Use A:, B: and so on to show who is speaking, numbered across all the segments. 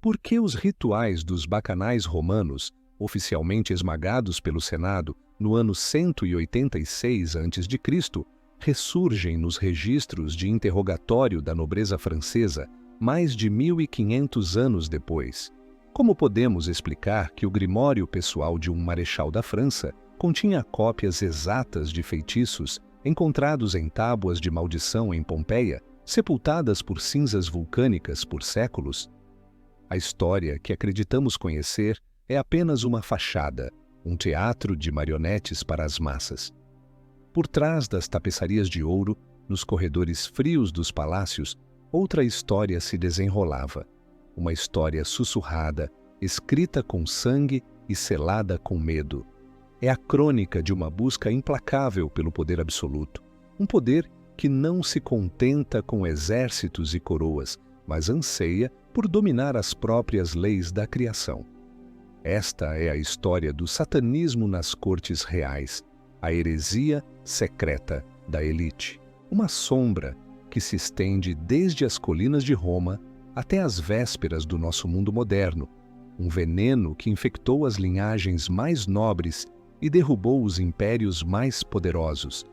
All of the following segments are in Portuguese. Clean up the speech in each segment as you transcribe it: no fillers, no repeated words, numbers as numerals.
A: Por que os rituais dos bacanais romanos, oficialmente esmagados pelo Senado no ano 186 a.C., ressurgem nos registros de interrogatório da nobreza francesa mais de 1500 anos depois? Como podemos explicar que o grimório pessoal de um marechal da França continha cópias exatas de feitiços encontrados em tábuas de maldição em Pompeia, sepultadas por cinzas vulcânicas por séculos? A história que acreditamos conhecer é apenas uma fachada, um teatro de marionetes para as massas. Por trás das tapeçarias de ouro, nos corredores frios dos palácios, outra história se desenrolava. Uma história sussurrada, escrita com sangue e selada com medo. É a crônica de uma busca implacável pelo poder absoluto. Um poder que não se contenta com exércitos e coroas, mas anseia por dominar as próprias leis da criação. Esta é a história do satanismo nas cortes reais, a heresia secreta da elite. Uma sombra que se estende desde as colinas de Roma até as vésperas do nosso mundo moderno, um veneno que infectou as linhagens mais nobres e derrubou os impérios mais poderosos.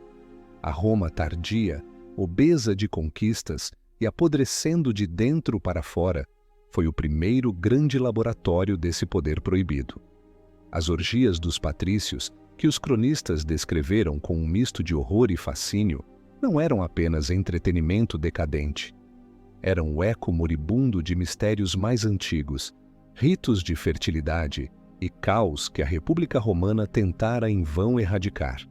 A: A Roma tardia, obesa de conquistas e apodrecendo de dentro para fora, foi o primeiro grande laboratório desse poder proibido. As orgias dos patrícios, que os cronistas descreveram com um misto de horror e fascínio, não eram apenas entretenimento decadente. Eram o eco moribundo de mistérios mais antigos, ritos de fertilidade e caos que a República Romana tentara em vão erradicar.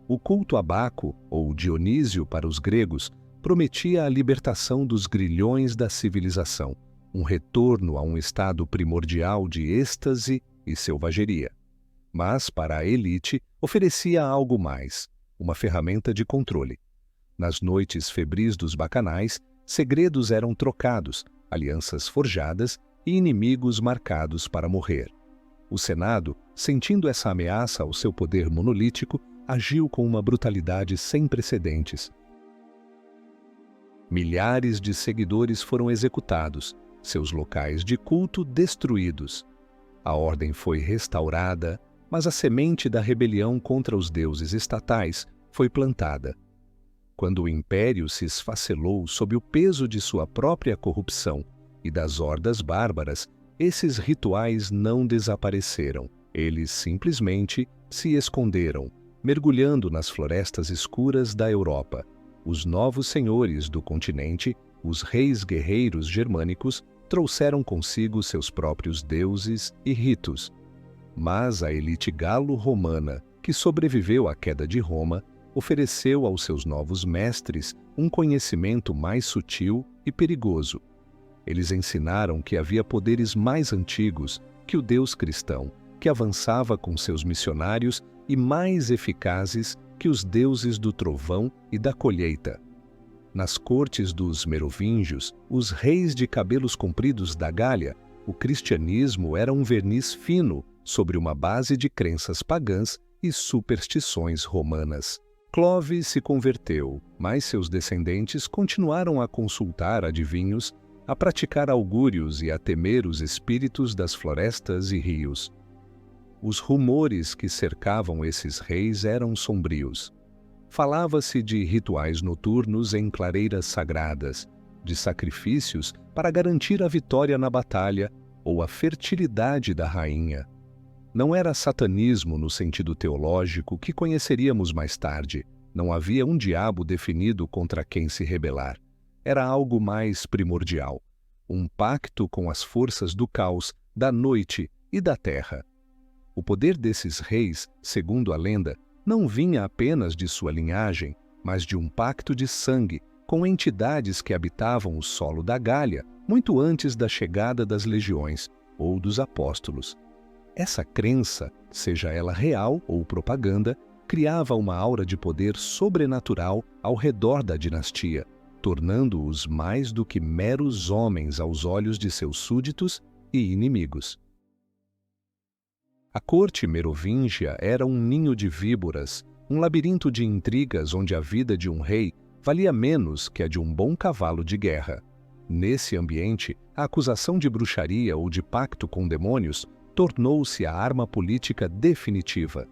A: O culto a Baco, ou Dionísio para os gregos, prometia a libertação dos grilhões da civilização, um retorno a um estado primordial de êxtase e selvageria. Mas, para a elite, oferecia algo mais, uma ferramenta de controle. Nas noites febris dos bacanais, segredos eram trocados, alianças forjadas e inimigos marcados para morrer. O Senado, sentindo essa ameaça ao seu poder monolítico, agiu com uma brutalidade sem precedentes. Milhares de seguidores foram executados, seus locais de culto destruídos. A ordem foi restaurada, mas a semente da rebelião contra os deuses estatais foi plantada. Quando o império se esfacelou sob o peso de sua própria corrupção e das hordas bárbaras, esses rituais não desapareceram. Eles simplesmente se esconderam, mergulhando nas florestas escuras da Europa. Os novos senhores do continente, os reis guerreiros germânicos, trouxeram consigo seus próprios deuses e ritos. Mas a elite galo-romana, que sobreviveu à queda de Roma, ofereceu aos seus novos mestres um conhecimento mais sutil e perigoso. Eles ensinaram que havia poderes mais antigos que o Deus cristão, que avançava com seus missionários e mais eficazes que os deuses do trovão e da colheita. Nas cortes dos merovingios, os reis de cabelos compridos da Gália, o cristianismo era um verniz fino sobre uma base de crenças pagãs e superstições romanas. Clovis se converteu, mas seus descendentes continuaram a consultar adivinhos, a praticar augúrios e a temer os espíritos das florestas e rios. Os rumores que cercavam esses reis eram sombrios. Falava-se de rituais noturnos em clareiras sagradas, de sacrifícios para garantir a vitória na batalha ou a fertilidade da rainha. Não era satanismo no sentido teológico que conheceríamos mais tarde. Não havia um diabo definido contra quem se rebelar. Era algo mais primordial, um pacto com as forças do caos, da noite e da terra. O poder desses reis, segundo a lenda, não vinha apenas de sua linhagem, mas de um pacto de sangue com entidades que habitavam o solo da Gália muito antes da chegada das legiões ou dos apóstolos. Essa crença, seja ela real ou propaganda, criava uma aura de poder sobrenatural ao redor da dinastia, tornando-os mais do que meros homens aos olhos de seus súditos e inimigos. A corte merovingia era um ninho de víboras, um labirinto de intrigas onde a vida de um rei valia menos que a de um bom cavalo de guerra. Nesse ambiente, a acusação de bruxaria ou de pacto com demônios tornou-se a arma política definitiva.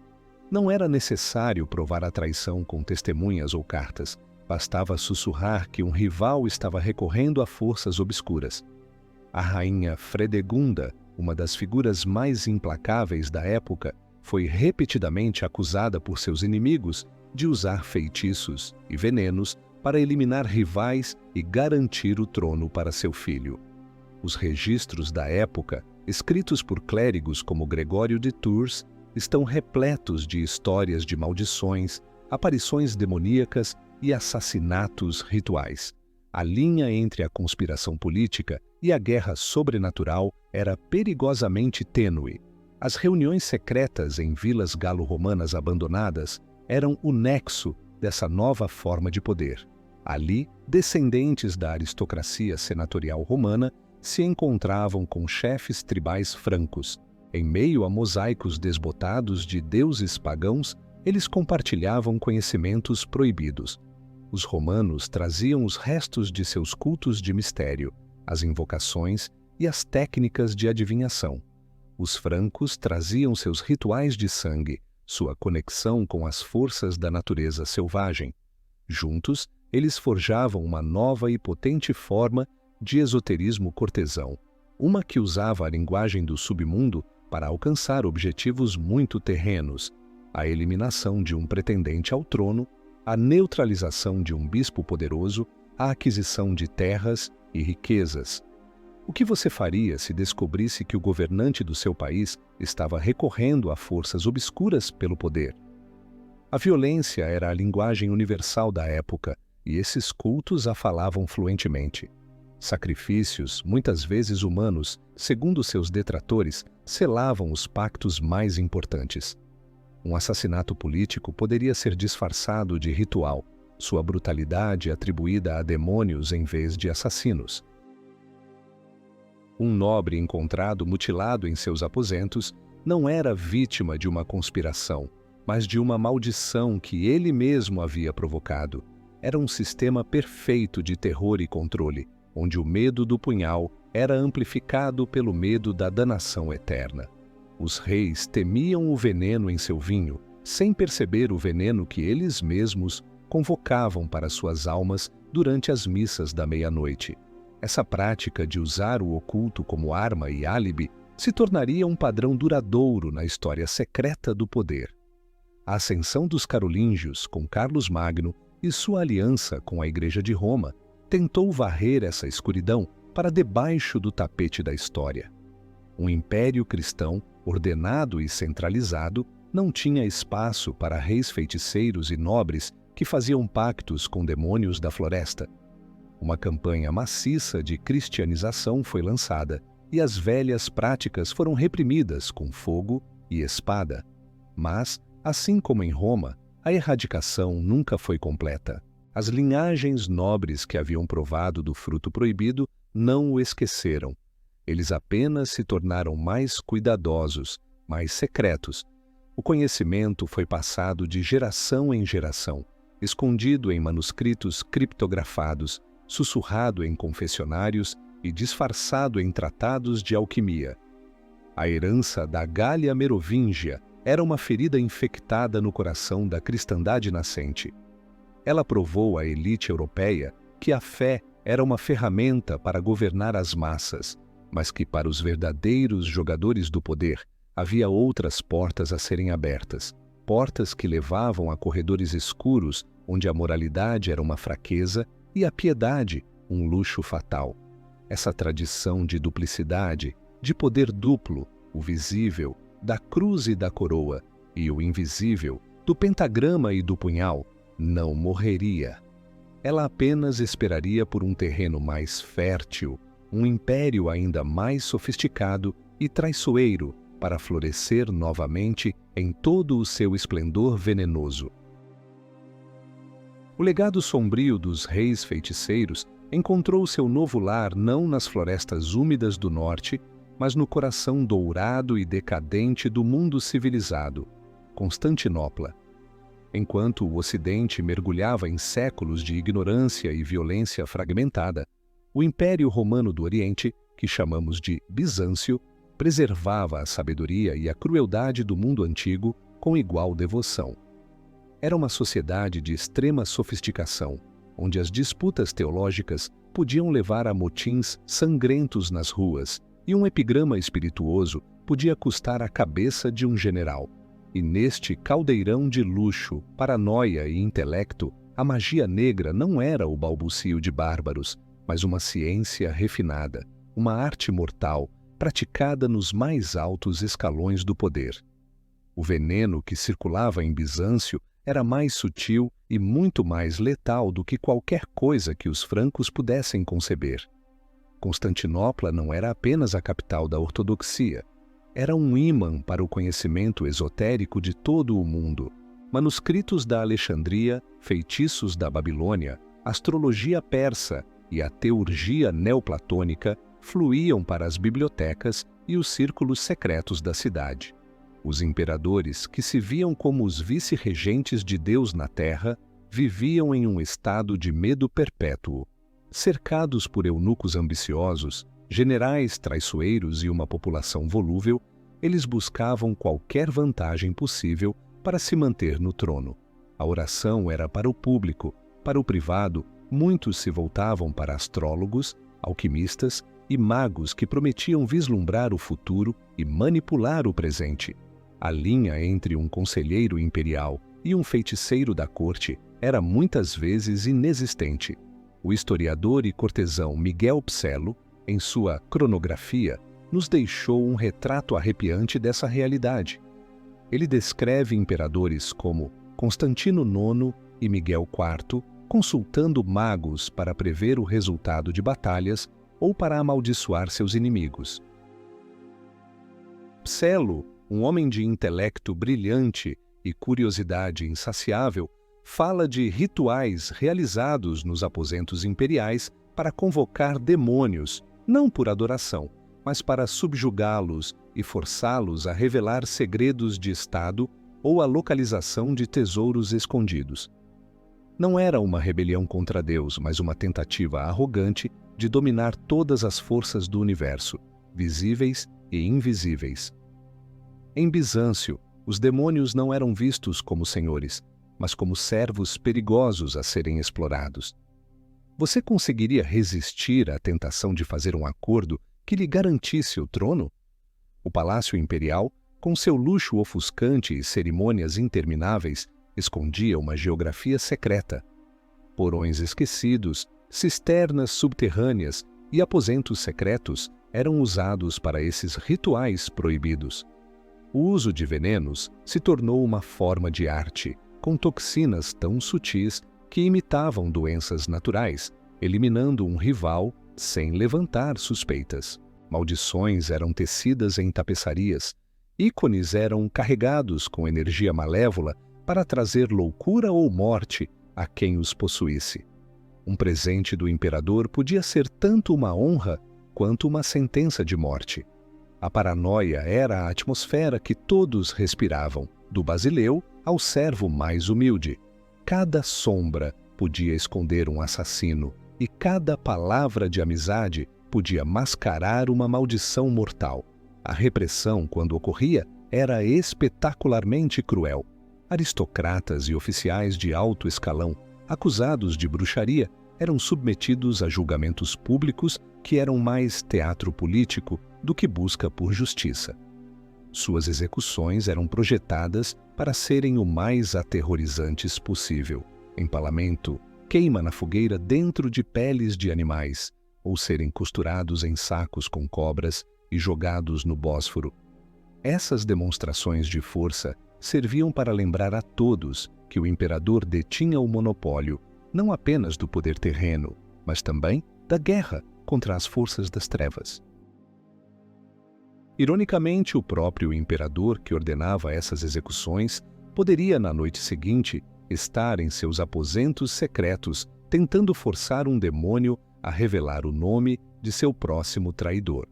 A: Não era necessário provar a traição com testemunhas ou cartas. Bastava sussurrar que um rival estava recorrendo a forças obscuras. A rainha Fredegunda, uma das figuras mais implacáveis da época, foi repetidamente acusada por seus inimigos de usar feitiços e venenos para eliminar rivais e garantir o trono para seu filho. Os registros da época, escritos por clérigos como Gregório de Tours, estão repletos de histórias de maldições, aparições demoníacas e assassinatos rituais. A linha entre a conspiração política e a guerra sobrenatural era perigosamente tênue. As reuniões secretas em vilas galo-romanas abandonadas eram o nexo dessa nova forma de poder. Ali, descendentes da aristocracia senatorial romana se encontravam com chefes tribais francos. Em meio a mosaicos desbotados de deuses pagãos, eles compartilhavam conhecimentos proibidos. Os romanos traziam os restos de seus cultos de mistério, as invocações e as técnicas de adivinhação. Os francos traziam seus rituais de sangue, sua conexão com as forças da natureza selvagem. Juntos, eles forjavam uma nova e potente forma de esoterismo cortesão, uma que usava a linguagem do submundo para alcançar objetivos muito terrenos: a eliminação de um pretendente ao trono, a neutralização de um bispo poderoso, a aquisição de terras e riquezas. O que você faria se descobrisse que o governante do seu país estava recorrendo a forças obscuras pelo poder? A violência era a linguagem universal da época, e esses cultos a falavam fluentemente. Sacrifícios, muitas vezes humanos, segundo seus detratores, selavam os pactos mais importantes. Um assassinato político poderia ser disfarçado de ritual, sua brutalidade atribuída a demônios em vez de assassinos. Um nobre encontrado mutilado em seus aposentos não era vítima de uma conspiração, mas de uma maldição que ele mesmo havia provocado. Era um sistema perfeito de terror e controle, onde o medo do punhal era amplificado pelo medo da danação eterna. Os reis temiam o veneno em seu vinho, sem perceber o veneno que eles mesmos convocavam para suas almas durante as missas da meia-noite. Essa prática de usar o oculto como arma e álibi se tornaria um padrão duradouro na história secreta do poder. A ascensão dos carolíngios com Carlos Magno e sua aliança com a Igreja de Roma tentou varrer essa escuridão para debaixo do tapete da história. Um império cristão, ordenado e centralizado, não tinha espaço para reis feiticeiros e nobres que faziam pactos com demônios da floresta. Uma campanha maciça de cristianização foi lançada e as velhas práticas foram reprimidas com fogo e espada. Mas, assim como em Roma, a erradicação nunca foi completa. As linhagens nobres que haviam provado do fruto proibido não o esqueceram. Eles apenas se tornaram mais cuidadosos, mais secretos. O conhecimento foi passado de geração em geração, escondido em manuscritos criptografados, sussurrado em confessionários e disfarçado em tratados de alquimia. A herança da Gália Merovingia era uma ferida infectada no coração da cristandade nascente. Ela provou à elite europeia que a fé era uma ferramenta para governar as massas, mas que para os verdadeiros jogadores do poder havia outras portas a serem abertas, portas que levavam a corredores escuros onde a moralidade era uma fraqueza e a piedade um luxo fatal. Essa tradição de duplicidade, de poder duplo, o visível, da cruz e da coroa, e o invisível, do pentagrama e do punhal, não morreria. Ela apenas esperaria por um terreno mais fértil, um império ainda mais sofisticado e traiçoeiro para florescer novamente em todo o seu esplendor venenoso. O legado sombrio dos reis feiticeiros encontrou seu novo lar não nas florestas úmidas do norte, mas no coração dourado e decadente do mundo civilizado, Constantinopla. Enquanto o Ocidente mergulhava em séculos de ignorância e violência fragmentada, O Império Romano do Oriente, que chamamos de Bizâncio, preservava a sabedoria e a crueldade do mundo antigo com igual devoção. Era uma sociedade de extrema sofisticação, onde as disputas teológicas podiam levar a motins sangrentos nas ruas e um epigrama espirituoso podia custar a cabeça de um general. E neste caldeirão de luxo, paranoia e intelecto, a magia negra não era o balbucio de bárbaros, mas uma ciência refinada, uma arte mortal, praticada nos mais altos escalões do poder. O veneno que circulava em Bizâncio era mais sutil e muito mais letal do que qualquer coisa que os francos pudessem conceber. Constantinopla não era apenas a capital da ortodoxia, era um ímã para o conhecimento esotérico de todo o mundo. Manuscritos da Alexandria, feitiços da Babilônia, astrologia persa e a teurgia neoplatônica fluíam para as bibliotecas e os círculos secretos da cidade. Os imperadores, que se viam como os vice-regentes de Deus na terra, viviam em um estado de medo perpétuo. Cercados por eunucos ambiciosos, generais traiçoeiros e uma população volúvel, eles buscavam qualquer vantagem possível para se manter no trono. A oração era para o público, para o privado, muitos se voltavam para astrólogos, alquimistas e magos que prometiam vislumbrar o futuro e manipular o presente. A linha entre um conselheiro imperial e um feiticeiro da corte era muitas vezes inexistente. O historiador e cortesão Miguel Psello, em sua Cronografia, nos deixou um retrato arrepiante dessa realidade. Ele descreve imperadores como Constantino IX e Miguel IV consultando magos para prever o resultado de batalhas ou para amaldiçoar seus inimigos. Psello, um homem de intelecto brilhante e curiosidade insaciável, fala de rituais realizados nos aposentos imperiais para convocar demônios, não por adoração, mas para subjugá-los e forçá-los a revelar segredos de Estado ou a localização de tesouros escondidos. Não era uma rebelião contra Deus, mas uma tentativa arrogante de dominar todas as forças do universo, visíveis e invisíveis. Em Bizâncio, os demônios não eram vistos como senhores, mas como servos perigosos a serem explorados. Você conseguiria resistir à tentação de fazer um acordo que lhe garantisse o trono? O Palácio Imperial, com seu luxo ofuscante e cerimônias intermináveis, escondia uma geografia secreta. Porões esquecidos, cisternas subterrâneas e aposentos secretos eram usados para esses rituais proibidos. O uso de venenos se tornou uma forma de arte, com toxinas tão sutis que imitavam doenças naturais, eliminando um rival sem levantar suspeitas. Maldições eram tecidas em tapeçarias, ícones eram carregados com energia malévola para trazer loucura ou morte a quem os possuísse. Um presente do imperador podia ser tanto uma honra quanto uma sentença de morte. A paranoia era a atmosfera que todos respiravam, do basileu ao servo mais humilde. Cada sombra podia esconder um assassino e cada palavra de amizade podia mascarar uma maldição mortal. A repressão, quando ocorria, era espetacularmente cruel. Aristocratas e oficiais de alto escalão, acusados de bruxaria, eram submetidos a julgamentos públicos que eram mais teatro político do que busca por justiça. Suas execuções eram projetadas para serem o mais aterrorizantes possível. Empalamento, queima na fogueira dentro de peles de animais, ou serem costurados em sacos com cobras e jogados no Bósforo. Essas demonstrações de força serviam para lembrar a todos que o imperador detinha o monopólio não apenas do poder terreno, mas também da guerra contra as forças das trevas. Ironicamente, o próprio imperador que ordenava essas execuções poderia, na noite seguinte, estar em seus aposentos secretos tentando forçar um demônio a revelar o nome de seu próximo traidor.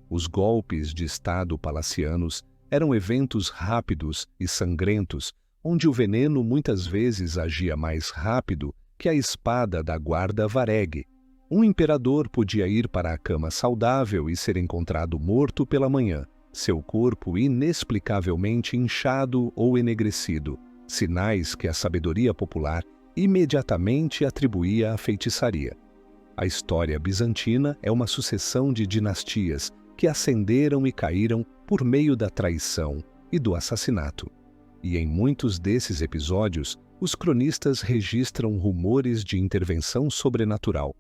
A: Os golpes de Estado palacianos eram eventos rápidos e sangrentos, onde o veneno muitas vezes agia mais rápido que a espada da guarda varegue. Um imperador podia ir para a cama saudável e ser encontrado morto pela manhã, seu corpo inexplicavelmente inchado ou enegrecido, sinais que a sabedoria popular imediatamente atribuía à feitiçaria. A história bizantina é uma sucessão de dinastias que ascenderam e caíram por meio da traição e do assassinato. E em muitos desses episódios, os cronistas registram rumores de intervenção sobrenatural.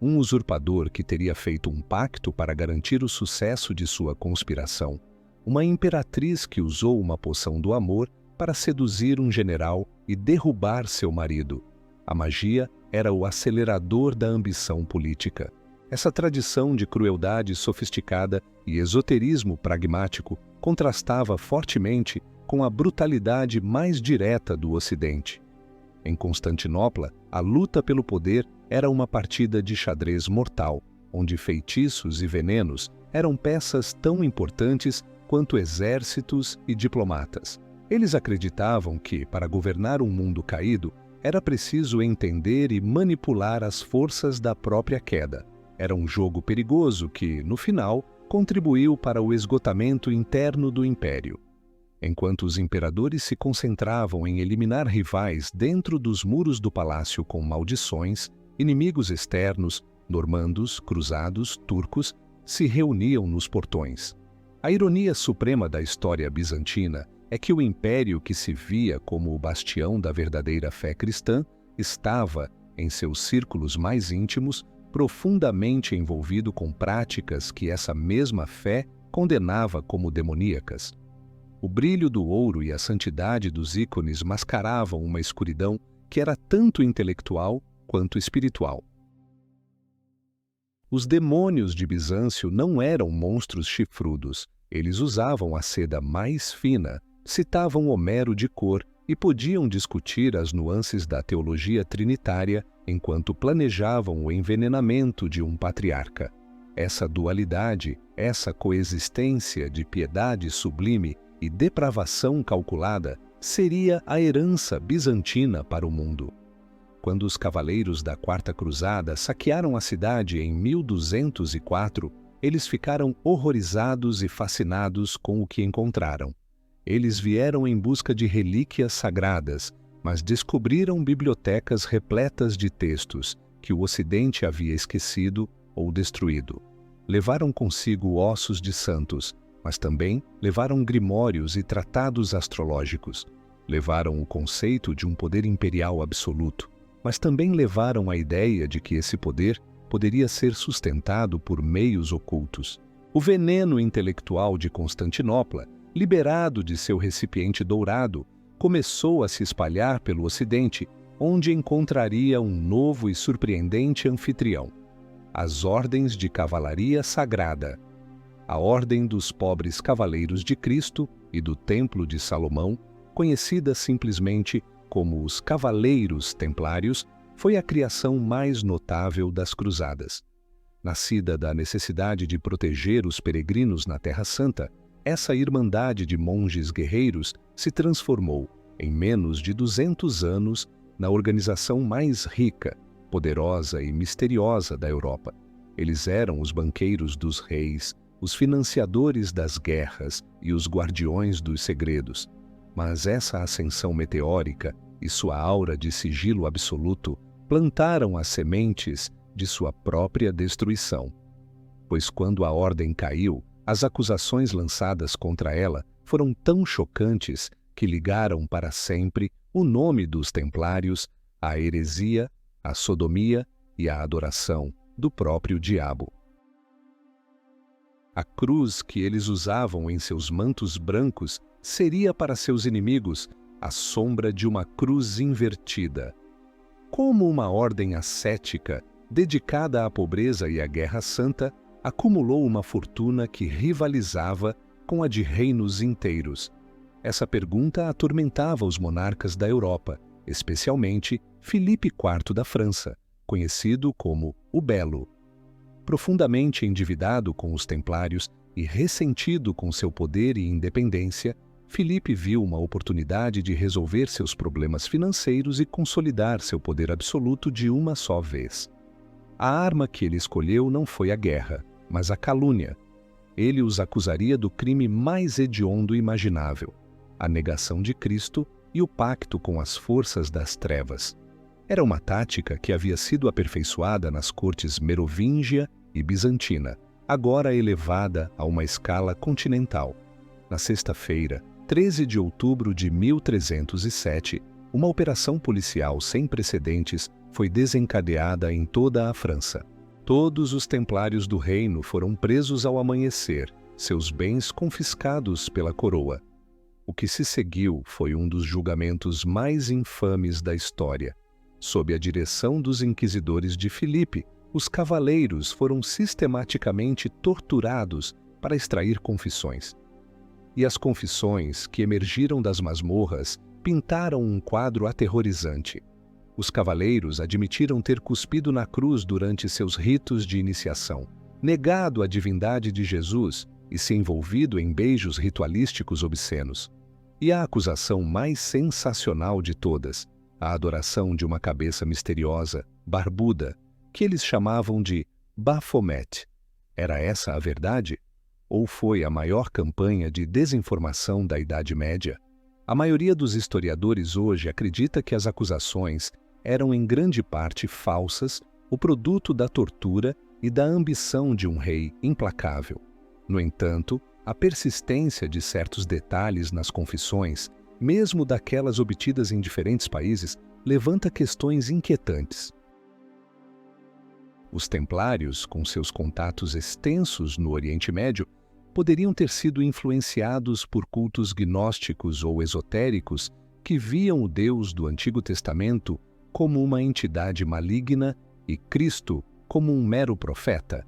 A: Um usurpador que teria feito um pacto para garantir o sucesso de sua conspiração. Uma imperatriz que usou uma poção do amor para seduzir um general e derrubar seu marido. A magia era o acelerador da ambição política. Essa tradição de crueldade sofisticada e esoterismo pragmático contrastava fortemente com a brutalidade mais direta do Ocidente. Em Constantinopla, a luta pelo poder era uma partida de xadrez mortal, onde feitiços e venenos eram peças tão importantes quanto exércitos e diplomatas. Eles acreditavam que, para governar um mundo caído, era preciso entender e manipular as forças da própria queda. Era um jogo perigoso que, no final, contribuiu para o esgotamento interno do império. Enquanto os imperadores se concentravam em eliminar rivais dentro dos muros do palácio com maldições, inimigos externos, normandos, cruzados, turcos, se reuniam nos portões. A ironia suprema da história bizantina é que o império que se via como o bastião da verdadeira fé cristã estava, em seus círculos mais íntimos, profundamente envolvido com práticas que essa mesma fé condenava como demoníacas. O brilho do ouro e a santidade dos ícones mascaravam uma escuridão que era tanto intelectual quanto espiritual. Os demônios de Bizâncio não eram monstros chifrudos. Eles usavam a seda mais fina, citavam Homero de cor e podiam discutir as nuances da teologia trinitária enquanto planejavam o envenenamento de um patriarca. Essa dualidade, essa coexistência de piedade sublime e depravação calculada seria a herança bizantina para o mundo. Quando os cavaleiros da Quarta Cruzada saquearam a cidade em 1204, eles ficaram horrorizados e fascinados com o que encontraram. Eles vieram em busca de relíquias sagradas, mas descobriram bibliotecas repletas de textos que o Ocidente havia esquecido ou destruído. Levaram consigo ossos de santos, mas também levaram grimórios e tratados astrológicos. Levaram o conceito de um poder imperial absoluto, mas também levaram a ideia de que esse poder poderia ser sustentado por meios ocultos. O veneno intelectual de Constantinopla, liberado de seu recipiente dourado, começou a se espalhar pelo Ocidente, onde encontraria um novo e surpreendente anfitrião: as ordens de cavalaria sagrada. A Ordem dos Pobres Cavaleiros de Cristo e do Templo de Salomão, conhecida simplesmente como os Cavaleiros Templários, foi a criação mais notável das Cruzadas. Nascida da necessidade de proteger os peregrinos na Terra Santa, essa irmandade de monges guerreiros se transformou, em menos de 200 anos, na organização mais rica, poderosa e misteriosa da Europa. Eles eram os banqueiros dos reis, os financiadores das guerras e os guardiões dos segredos. Mas essa ascensão meteórica e sua aura de sigilo absoluto plantaram as sementes de sua própria destruição. Pois quando a ordem caiu, as acusações lançadas contra ela foram tão chocantes que ligaram para sempre o nome dos templários à heresia, à sodomia e à adoração do próprio diabo. A cruz que eles usavam em seus mantos brancos seria para seus inimigos a sombra de uma cruz invertida. Como uma ordem ascética, dedicada à pobreza e à guerra santa, acumulou uma fortuna que rivalizava com a de reinos inteiros. Essa pergunta atormentava os monarcas da Europa, especialmente Filipe IV da França, conhecido como o Belo. Profundamente endividado com os templários e ressentido com seu poder e independência, Filipe viu uma oportunidade de resolver seus problemas financeiros e consolidar seu poder absoluto de uma só vez. A arma que ele escolheu não foi a guerra, mas a calúnia. Ele os acusaria do crime mais hediondo imaginável, a negação de Cristo e o pacto com as forças das trevas. Era uma tática que havia sido aperfeiçoada nas cortes merovíngia e bizantina, agora elevada a uma escala continental. Na sexta-feira, 13 de outubro de 1307, uma operação policial sem precedentes foi desencadeada em toda a França. Todos os templários do reino foram presos ao amanhecer, seus bens confiscados pela coroa. O que se seguiu foi um dos julgamentos mais infames da história. Sob a direção dos inquisidores de Filipe, os cavaleiros foram sistematicamente torturados para extrair confissões. E as confissões que emergiram das masmorras pintaram um quadro aterrorizante. Os cavaleiros admitiram ter cuspido na cruz durante seus ritos de iniciação, negado a divindade de Jesus e se envolvido em beijos ritualísticos obscenos. E a acusação mais sensacional de todas, a adoração de uma cabeça misteriosa, barbuda, que eles chamavam de Baphomet. Era essa a verdade? Ou foi a maior campanha de desinformação da Idade Média? A maioria dos historiadores hoje acredita que as acusações eram em grande parte falsas, o produto da tortura e da ambição de um rei implacável. No entanto, a persistência de certos detalhes nas confissões, mesmo daquelas obtidas em diferentes países, levanta questões inquietantes. Os templários, com seus contatos extensos no Oriente Médio, poderiam ter sido influenciados por cultos gnósticos ou esotéricos que viam o Deus do Antigo Testamento como uma entidade maligna e Cristo como um mero profeta.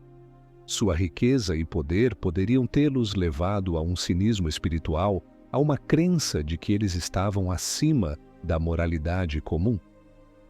A: Sua riqueza e poder poderiam tê-los levado a um cinismo espiritual, a uma crença de que eles estavam acima da moralidade comum.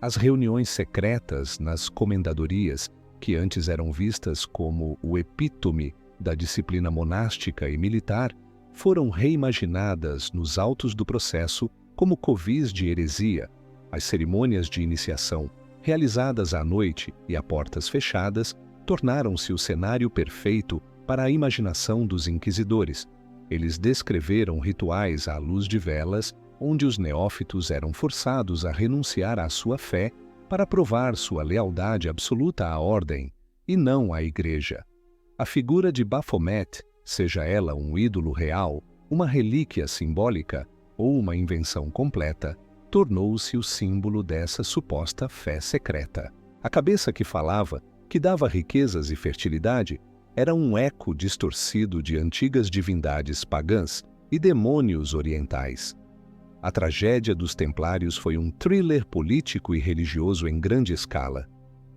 A: As reuniões secretas nas comendadorias, que antes eram vistas como o epítome da disciplina monástica e militar, foram reimaginadas nos autos do processo como covis de heresia. As cerimônias de iniciação, realizadas à noite e a portas fechadas, tornaram-se o cenário perfeito para a imaginação dos inquisidores. Eles descreveram rituais à luz de velas, onde os neófitos eram forçados a renunciar à sua fé para provar sua lealdade absoluta à ordem, e não à igreja. A figura de Baphomet, seja ela um ídolo real, uma relíquia simbólica ou uma invenção completa, tornou-se o símbolo dessa suposta fé secreta. A cabeça que falava, que dava riquezas e fertilidade, era um eco distorcido de antigas divindades pagãs e demônios orientais. A tragédia dos templários foi um thriller político e religioso em grande escala.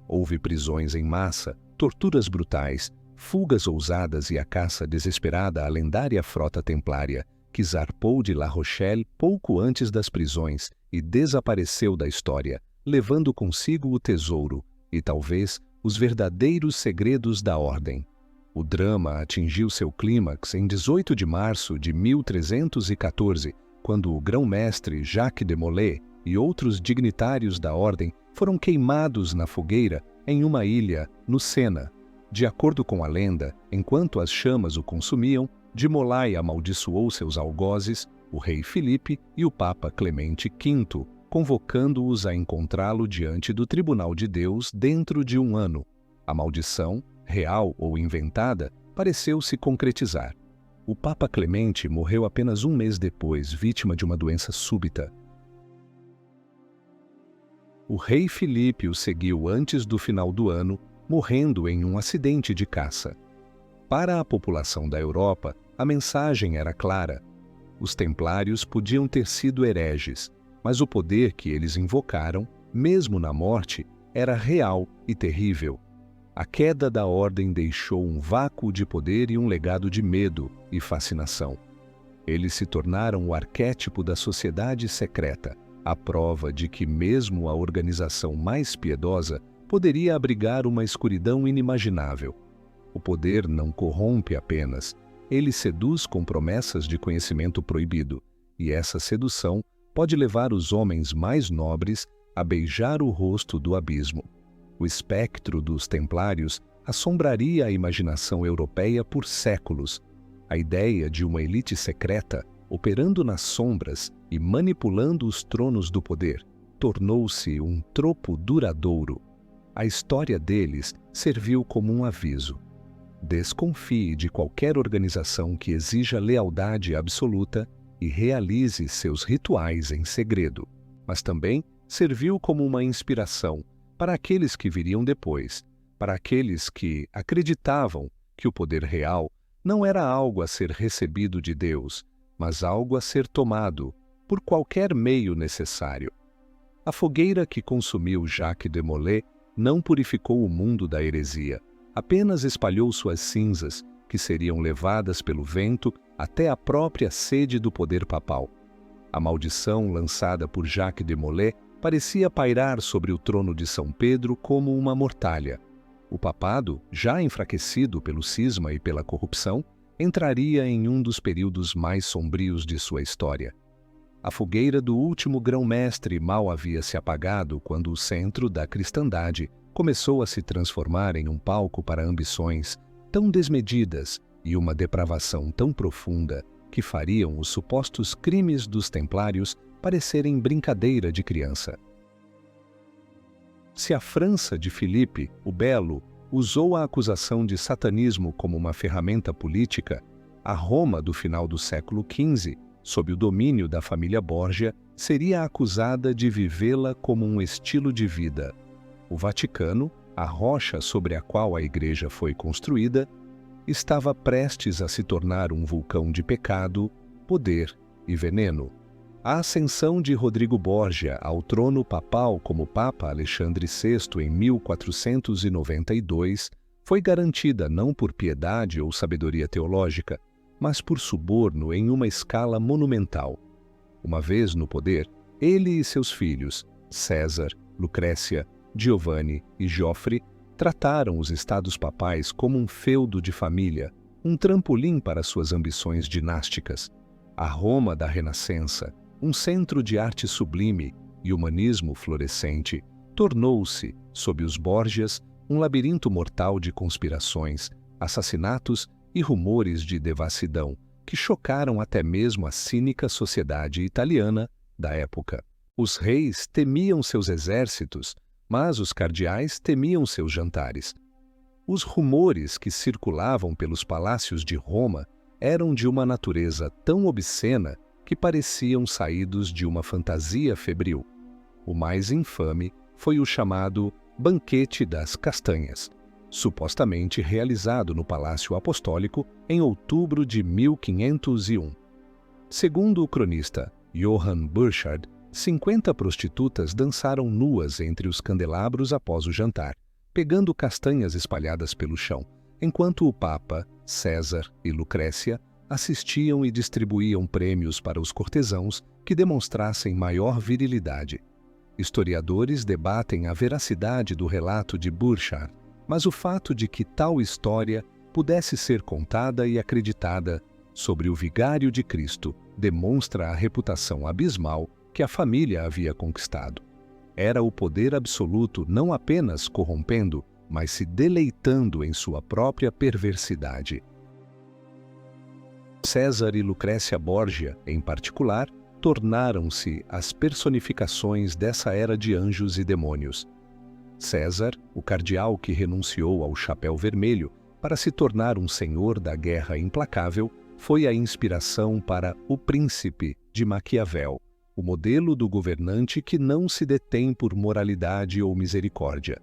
A: Houve prisões em massa, torturas brutais, fugas ousadas e a caça desesperada à lendária frota templária, que zarpou de La Rochelle pouco antes das prisões e desapareceu da história, levando consigo o tesouro e, talvez, os verdadeiros segredos da ordem. O drama atingiu seu clímax em 18 de março de 1314, quando o grão-mestre Jacques de Molay e outros dignitários da ordem foram queimados na fogueira em uma ilha no Sena. De acordo com a lenda, enquanto as chamas o consumiam, de Molay amaldiçoou seus algozes, o rei Filipe e o Papa Clemente V, convocando-os a encontrá-lo diante do tribunal de Deus dentro de um ano. A maldição, real ou inventada, pareceu se concretizar. O Papa Clemente morreu apenas um mês depois, vítima de uma doença súbita. O rei Filipe o seguiu antes do final do ano, morrendo em um acidente de caça. Para a população da Europa, a mensagem era clara. Os templários podiam ter sido hereges, mas o poder que eles invocaram, mesmo na morte, era real e terrível. A queda da ordem deixou um vácuo de poder e um legado de medo e fascinação. Eles se tornaram o arquétipo da sociedade secreta, a prova de que mesmo a organização mais piedosa poderia abrigar uma escuridão inimaginável. O poder não corrompe apenas, ele seduz com promessas de conhecimento proibido, e essa sedução pode levar os homens mais nobres a beijar o rosto do abismo. O espectro dos templários assombraria a imaginação europeia por séculos. A ideia de uma elite secreta, operando nas sombras e manipulando os tronos do poder, tornou-se um tropo duradouro. A história deles serviu como um aviso. Desconfie de qualquer organização que exija lealdade absoluta e realize seus rituais em segredo. Mas também serviu como uma inspiração para aqueles que viriam depois, para aqueles que acreditavam que o poder real não era algo a ser recebido de Deus, mas algo a ser tomado por qualquer meio necessário. A fogueira que consumiu Jacques de Molay não purificou o mundo da heresia, apenas espalhou suas cinzas, que seriam levadas pelo vento até a própria sede do poder papal. A maldição lançada por Jacques de Molay parecia pairar sobre o trono de São Pedro como uma mortalha. O papado, já enfraquecido pelo cisma e pela corrupção, entraria em um dos períodos mais sombrios de sua história. A fogueira do último grão-mestre mal havia se apagado quando o centro da cristandade começou a se transformar em um palco para ambições tão desmedidas e uma depravação tão profunda que fariam os supostos crimes dos templários parecerem brincadeira de criança. Se a França de Filipe, o Belo, usou a acusação de satanismo como uma ferramenta política, a Roma do final do século XV, sob o domínio da família Borgia, seria acusada de vivê-la como um estilo de vida. O Vaticano, a rocha sobre a qual a Igreja foi construída, estava prestes a se tornar um vulcão de pecado, poder e veneno. A ascensão de Rodrigo Borgia ao trono papal como Papa Alexandre VI em 1492 foi garantida não por piedade ou sabedoria teológica, mas por suborno em uma escala monumental. Uma vez no poder, ele e seus filhos, César, Lucrécia, Giovanni e Geoffrey, trataram os estados papais como um feudo de família, um trampolim para suas ambições dinásticas. A Roma da Renascença, um centro de arte sublime e humanismo florescente, tornou-se, sob os Borgias, um labirinto mortal de conspirações, assassinatos e rumores de devassidão que chocaram até mesmo a cínica sociedade italiana da época. Os reis temiam seus exércitos, mas os cardeais temiam seus jantares. Os rumores que circulavam pelos palácios de Roma eram de uma natureza tão obscena que pareciam saídos de uma fantasia febril. O mais infame foi o chamado Banquete das Castanhas, supostamente realizado no Palácio Apostólico em outubro de 1501. Segundo o cronista Johann Burchard, 50 prostitutas dançaram nuas entre os candelabros após o jantar, pegando castanhas espalhadas pelo chão, enquanto o Papa, César e Lucrécia assistiam e distribuíam prêmios para os cortesãos que demonstrassem maior virilidade. Historiadores debatem a veracidade do relato de Burchard, mas o fato de que tal história pudesse ser contada e acreditada sobre o vigário de Cristo demonstra a reputação abismal que a família havia conquistado. Era o poder absoluto não apenas corrompendo, mas se deleitando em sua própria perversidade. César e Lucrécia Borgia, em particular, tornaram-se as personificações dessa era de anjos e demônios. César, o cardeal que renunciou ao chapéu vermelho para se tornar um senhor da guerra implacável, foi a inspiração para O Príncipe, de Maquiavel, o modelo do governante que não se detém por moralidade ou misericórdia.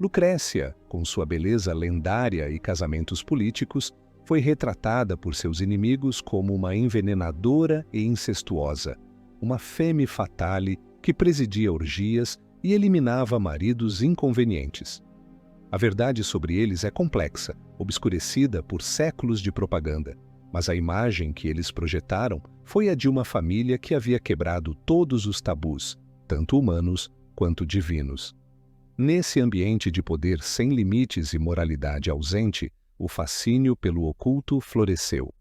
A: Lucrécia, com sua beleza lendária e casamentos políticos, foi retratada por seus inimigos como uma envenenadora e incestuosa, uma femme fatale que presidia orgias e eliminava maridos inconvenientes. A verdade sobre eles é complexa, obscurecida por séculos de propaganda, mas a imagem que eles projetaram foi a de uma família que havia quebrado todos os tabus, tanto humanos quanto divinos. Nesse ambiente de poder sem limites e moralidade ausente, o fascínio pelo oculto floresceu.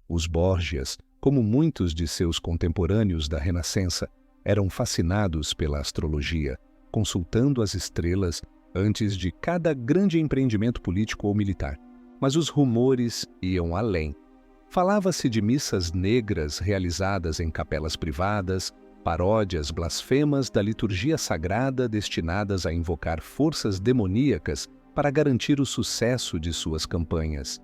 A: Os Borgias, como muitos de seus contemporâneos da Renascença, eram fascinados pela astrologia, consultando as estrelas antes de cada grande empreendimento político ou militar. Mas os rumores iam além. Falava-se de missas negras realizadas em capelas privadas, paródias blasfemas da liturgia sagrada destinadas a invocar forças demoníacas para garantir o sucesso de suas campanhas.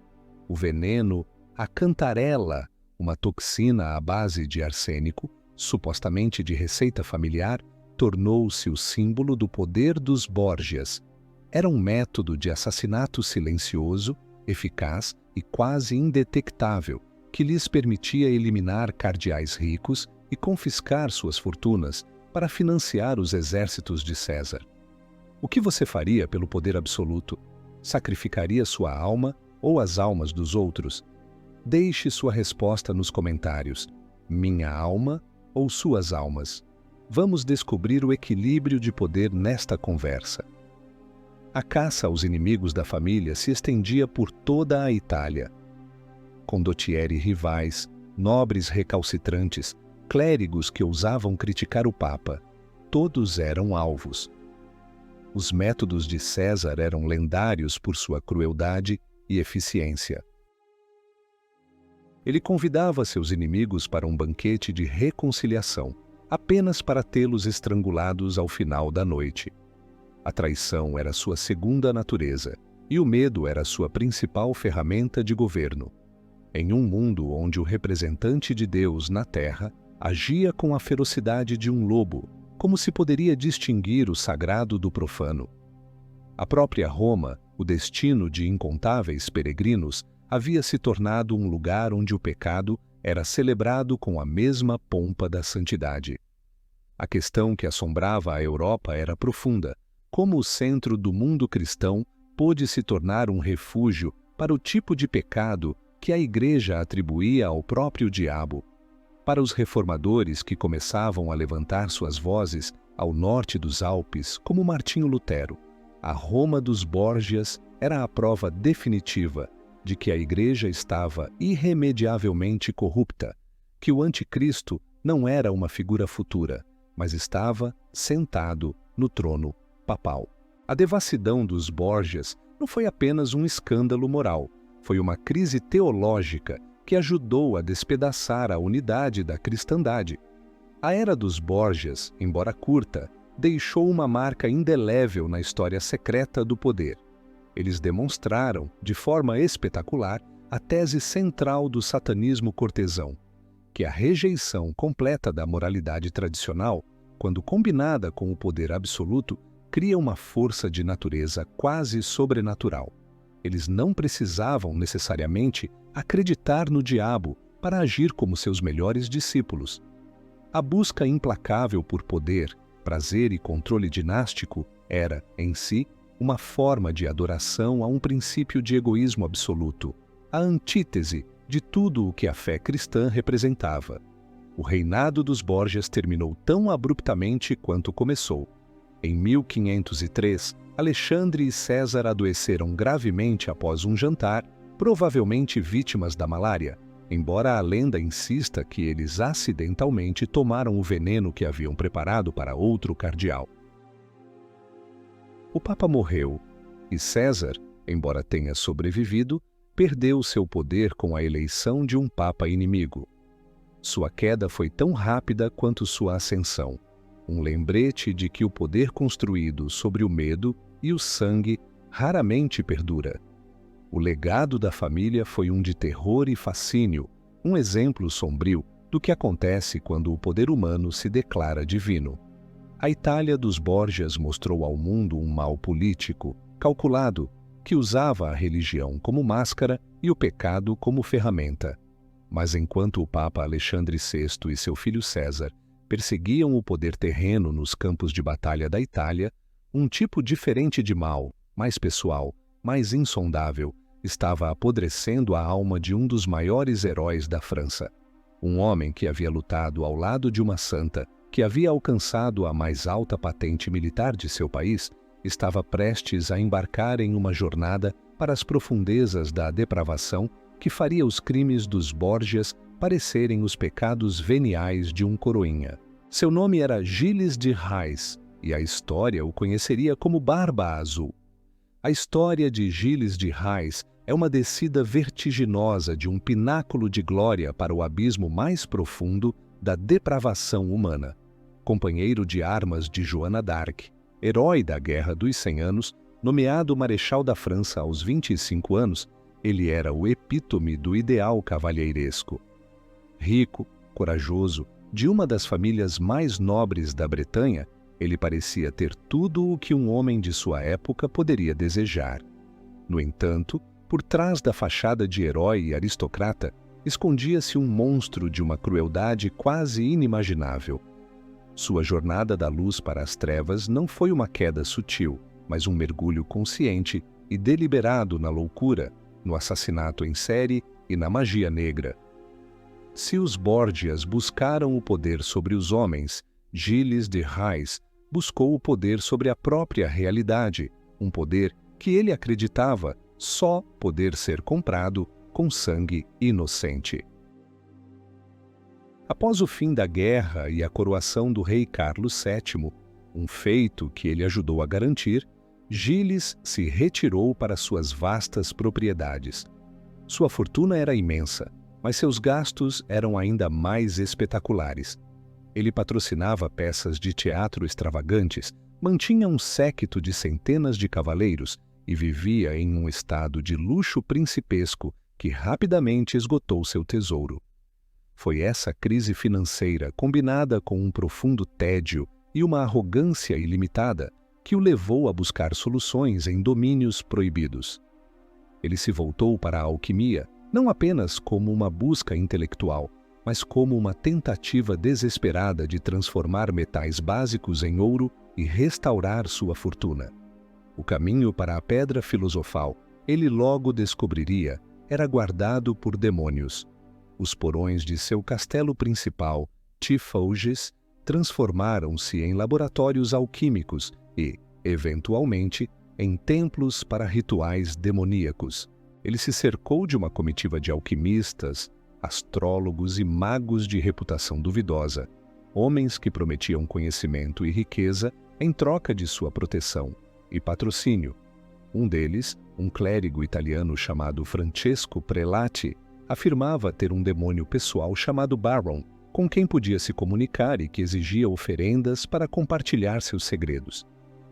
A: O veneno, a cantarela, uma toxina à base de arsênico, supostamente de receita familiar, tornou-se o símbolo do poder dos Borgias. Era um método de assassinato silencioso, eficaz e quase indetectável, que lhes permitia eliminar cardeais ricos e confiscar suas fortunas para financiar os exércitos de César. O que você faria pelo poder absoluto? Sacrificaria sua alma ou as almas dos outros? Deixe sua resposta nos comentários. Minha alma ou suas almas? Vamos descobrir o equilíbrio de poder nesta conversa. A caça aos inimigos da família se estendia por toda a Itália. Condottieri rivais, nobres recalcitrantes, clérigos que ousavam criticar o Papa, todos eram alvos. Os métodos de César eram lendários por sua crueldade e eficiência. Ele convidava seus inimigos para um banquete de reconciliação, apenas para tê-los estrangulados ao final da noite. A traição era sua segunda natureza, e o medo era sua principal ferramenta de governo. Em um mundo onde o representante de Deus na terra agia com a ferocidade de um lobo, como se poderia distinguir o sagrado do profano? A própria Roma, o destino de incontáveis peregrinos, havia se tornado um lugar onde o pecado era celebrado com a mesma pompa da santidade. A questão que assombrava a Europa era profunda: como o centro do mundo cristão pôde se tornar um refúgio para o tipo de pecado que a Igreja atribuía ao próprio diabo. Para os reformadores que começavam a levantar suas vozes ao norte dos Alpes, como Martinho Lutero, a Roma dos Borgias era a prova definitiva de que a Igreja estava irremediavelmente corrupta, que o anticristo não era uma figura futura, mas estava sentado no trono papal. A devassidão dos Borgias não foi apenas um escândalo moral, foi uma crise teológica que ajudou a despedaçar a unidade da cristandade. A era dos Borgias, embora curta, deixou uma marca indelével na história secreta do poder. Eles demonstraram, de forma espetacular, a tese central do satanismo cortesão, que a rejeição completa da moralidade tradicional, quando combinada com o poder absoluto, cria uma força de natureza quase sobrenatural. Eles não precisavam necessariamente acreditar no diabo para agir como seus melhores discípulos. A busca implacável por poder, prazer e controle dinástico era, em si, uma forma de adoração a um princípio de egoísmo absoluto, a antítese de tudo o que a fé cristã representava. O reinado dos Borgias terminou tão abruptamente quanto começou. Em 1503, Alexandre e César adoeceram gravemente após um jantar, provavelmente vítimas da malária, embora a lenda insista que eles acidentalmente tomaram o veneno que haviam preparado para outro cardeal. O Papa morreu, e César, embora tenha sobrevivido, perdeu seu poder com a eleição de um Papa inimigo. Sua queda foi tão rápida quanto sua ascensão, um lembrete de que o poder construído sobre o medo e o sangue raramente perdura. O legado da família foi um de terror e fascínio, um exemplo sombrio do que acontece quando o poder humano se declara divino. A Itália dos Borgias mostrou ao mundo um mal político, calculado, que usava a religião como máscara e o pecado como ferramenta. Mas enquanto o Papa Alexandre VI e seu filho César perseguiam o poder terreno nos campos de batalha da Itália, um tipo diferente de mal, mais pessoal, mais insondável, estava apodrecendo a alma de um dos maiores heróis da França. Um homem que havia lutado ao lado de uma santa, que havia alcançado a mais alta patente militar de seu país, estava prestes a embarcar em uma jornada para as profundezas da depravação que faria os crimes dos Borgias parecerem os pecados veniais de um coroinha. Seu nome era Gilles de Rais, e a história o conheceria como Barba Azul. A história de Gilles de Rais é uma descida vertiginosa de um pináculo de glória para o abismo mais profundo da depravação humana. Companheiro de armas de Joana d'Arc, herói da Guerra dos 100 Anos, nomeado Marechal da França aos 25 anos, ele era o epítome do ideal cavalheiresco. Rico, corajoso, de uma das famílias mais nobres da Bretanha, ele parecia ter tudo o que um homem de sua época poderia desejar. No entanto, por trás da fachada de herói e aristocrata, escondia-se um monstro de uma crueldade quase inimaginável. Sua jornada da luz para as trevas não foi uma queda sutil, mas um mergulho consciente e deliberado na loucura, no assassinato em série e na magia negra. Se os Borgias buscaram o poder sobre os homens, Gilles de Rais buscou o poder sobre a própria realidade, um poder que ele acreditava só poder ser comprado com sangue inocente. Após o fim da guerra e a coroação do rei Carlos VII, um feito que ele ajudou a garantir, Gilles se retirou para suas vastas propriedades. Sua fortuna era imensa, mas seus gastos eram ainda mais espetaculares. Ele patrocinava peças de teatro extravagantes, mantinha um séquito de centenas de cavaleiros e vivia em um estado de luxo principesco que rapidamente esgotou seu tesouro. Foi essa crise financeira, combinada com um profundo tédio e uma arrogância ilimitada, que o levou a buscar soluções em domínios proibidos. Ele se voltou para a alquimia, não apenas como uma busca intelectual, mas como uma tentativa desesperada de transformar metais básicos em ouro e restaurar sua fortuna. O caminho para a pedra filosofal, ele logo descobriria, era guardado por demônios. Os porões de seu castelo principal, Tiffauges, transformaram-se em laboratórios alquímicos e, eventualmente, em templos para rituais demoníacos. Ele se cercou de uma comitiva de alquimistas, astrólogos e magos de reputação duvidosa, homens que prometiam conhecimento e riqueza em troca de sua proteção e patrocínio. Um deles, um clérigo italiano chamado Francesco Prelati, afirmava ter um demônio pessoal chamado Baron, com quem podia se comunicar e que exigia oferendas para compartilhar seus segredos.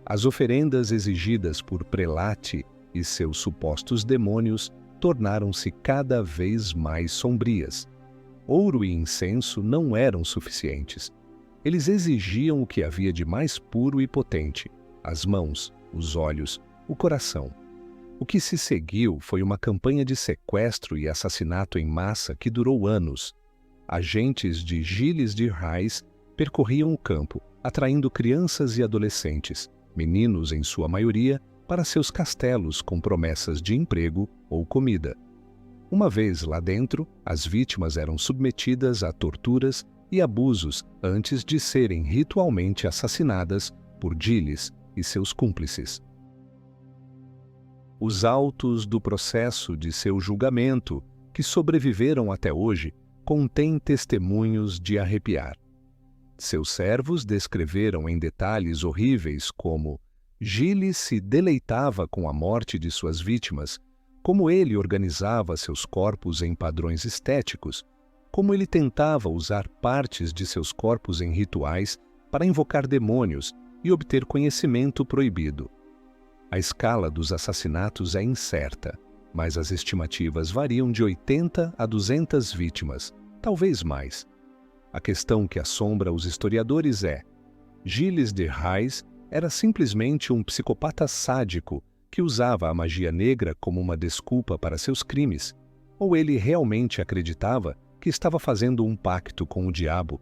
A: As oferendas exigidas por Prelati e seus supostos demônios tornaram-se cada vez mais sombrias. Ouro e incenso não eram suficientes. Eles exigiam o que havia de mais puro e potente: as mãos, os olhos, o coração. O que se seguiu foi uma campanha de sequestro e assassinato em massa que durou anos. Agentes de Gilles de Rais percorriam o campo, atraindo crianças e adolescentes, meninos em sua maioria, para seus castelos com promessas de emprego ou comida. Uma vez lá dentro, as vítimas eram submetidas a torturas e abusos antes de serem ritualmente assassinadas por Gilles e seus cúmplices. Os autos do processo de seu julgamento, que sobreviveram até hoje, contêm testemunhos de arrepiar. Seus servos descreveram em detalhes horríveis como Gilles se deleitava com a morte de suas vítimas, como ele organizava seus corpos em padrões estéticos, como ele tentava usar partes de seus corpos em rituais para invocar demônios e obter conhecimento proibido. A escala dos assassinatos é incerta, mas as estimativas variam de 80 a 200 vítimas, talvez mais. A questão que assombra os historiadores é: Gilles de Rais era simplesmente um psicopata sádico que usava a magia negra como uma desculpa para seus crimes, ou ele realmente acreditava que estava fazendo um pacto com o diabo?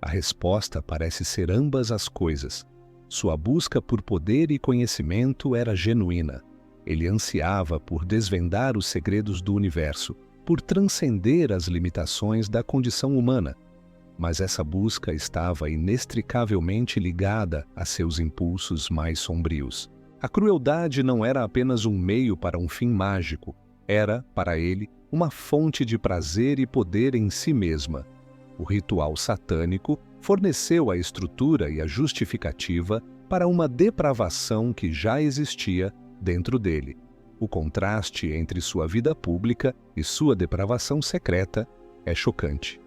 A: A resposta parece ser ambas as coisas. Sua busca por poder e conhecimento era genuína. Ele ansiava por desvendar os segredos do universo, por transcender as limitações da condição humana. Mas essa busca estava inextricavelmente ligada a seus impulsos mais sombrios. A crueldade não era apenas um meio para um fim mágico, era, para ele, uma fonte de prazer e poder em si mesma. O ritual satânico forneceu a estrutura e a justificativa para uma depravação que já existia dentro dele. O contraste entre sua vida pública e sua depravação secreta é chocante.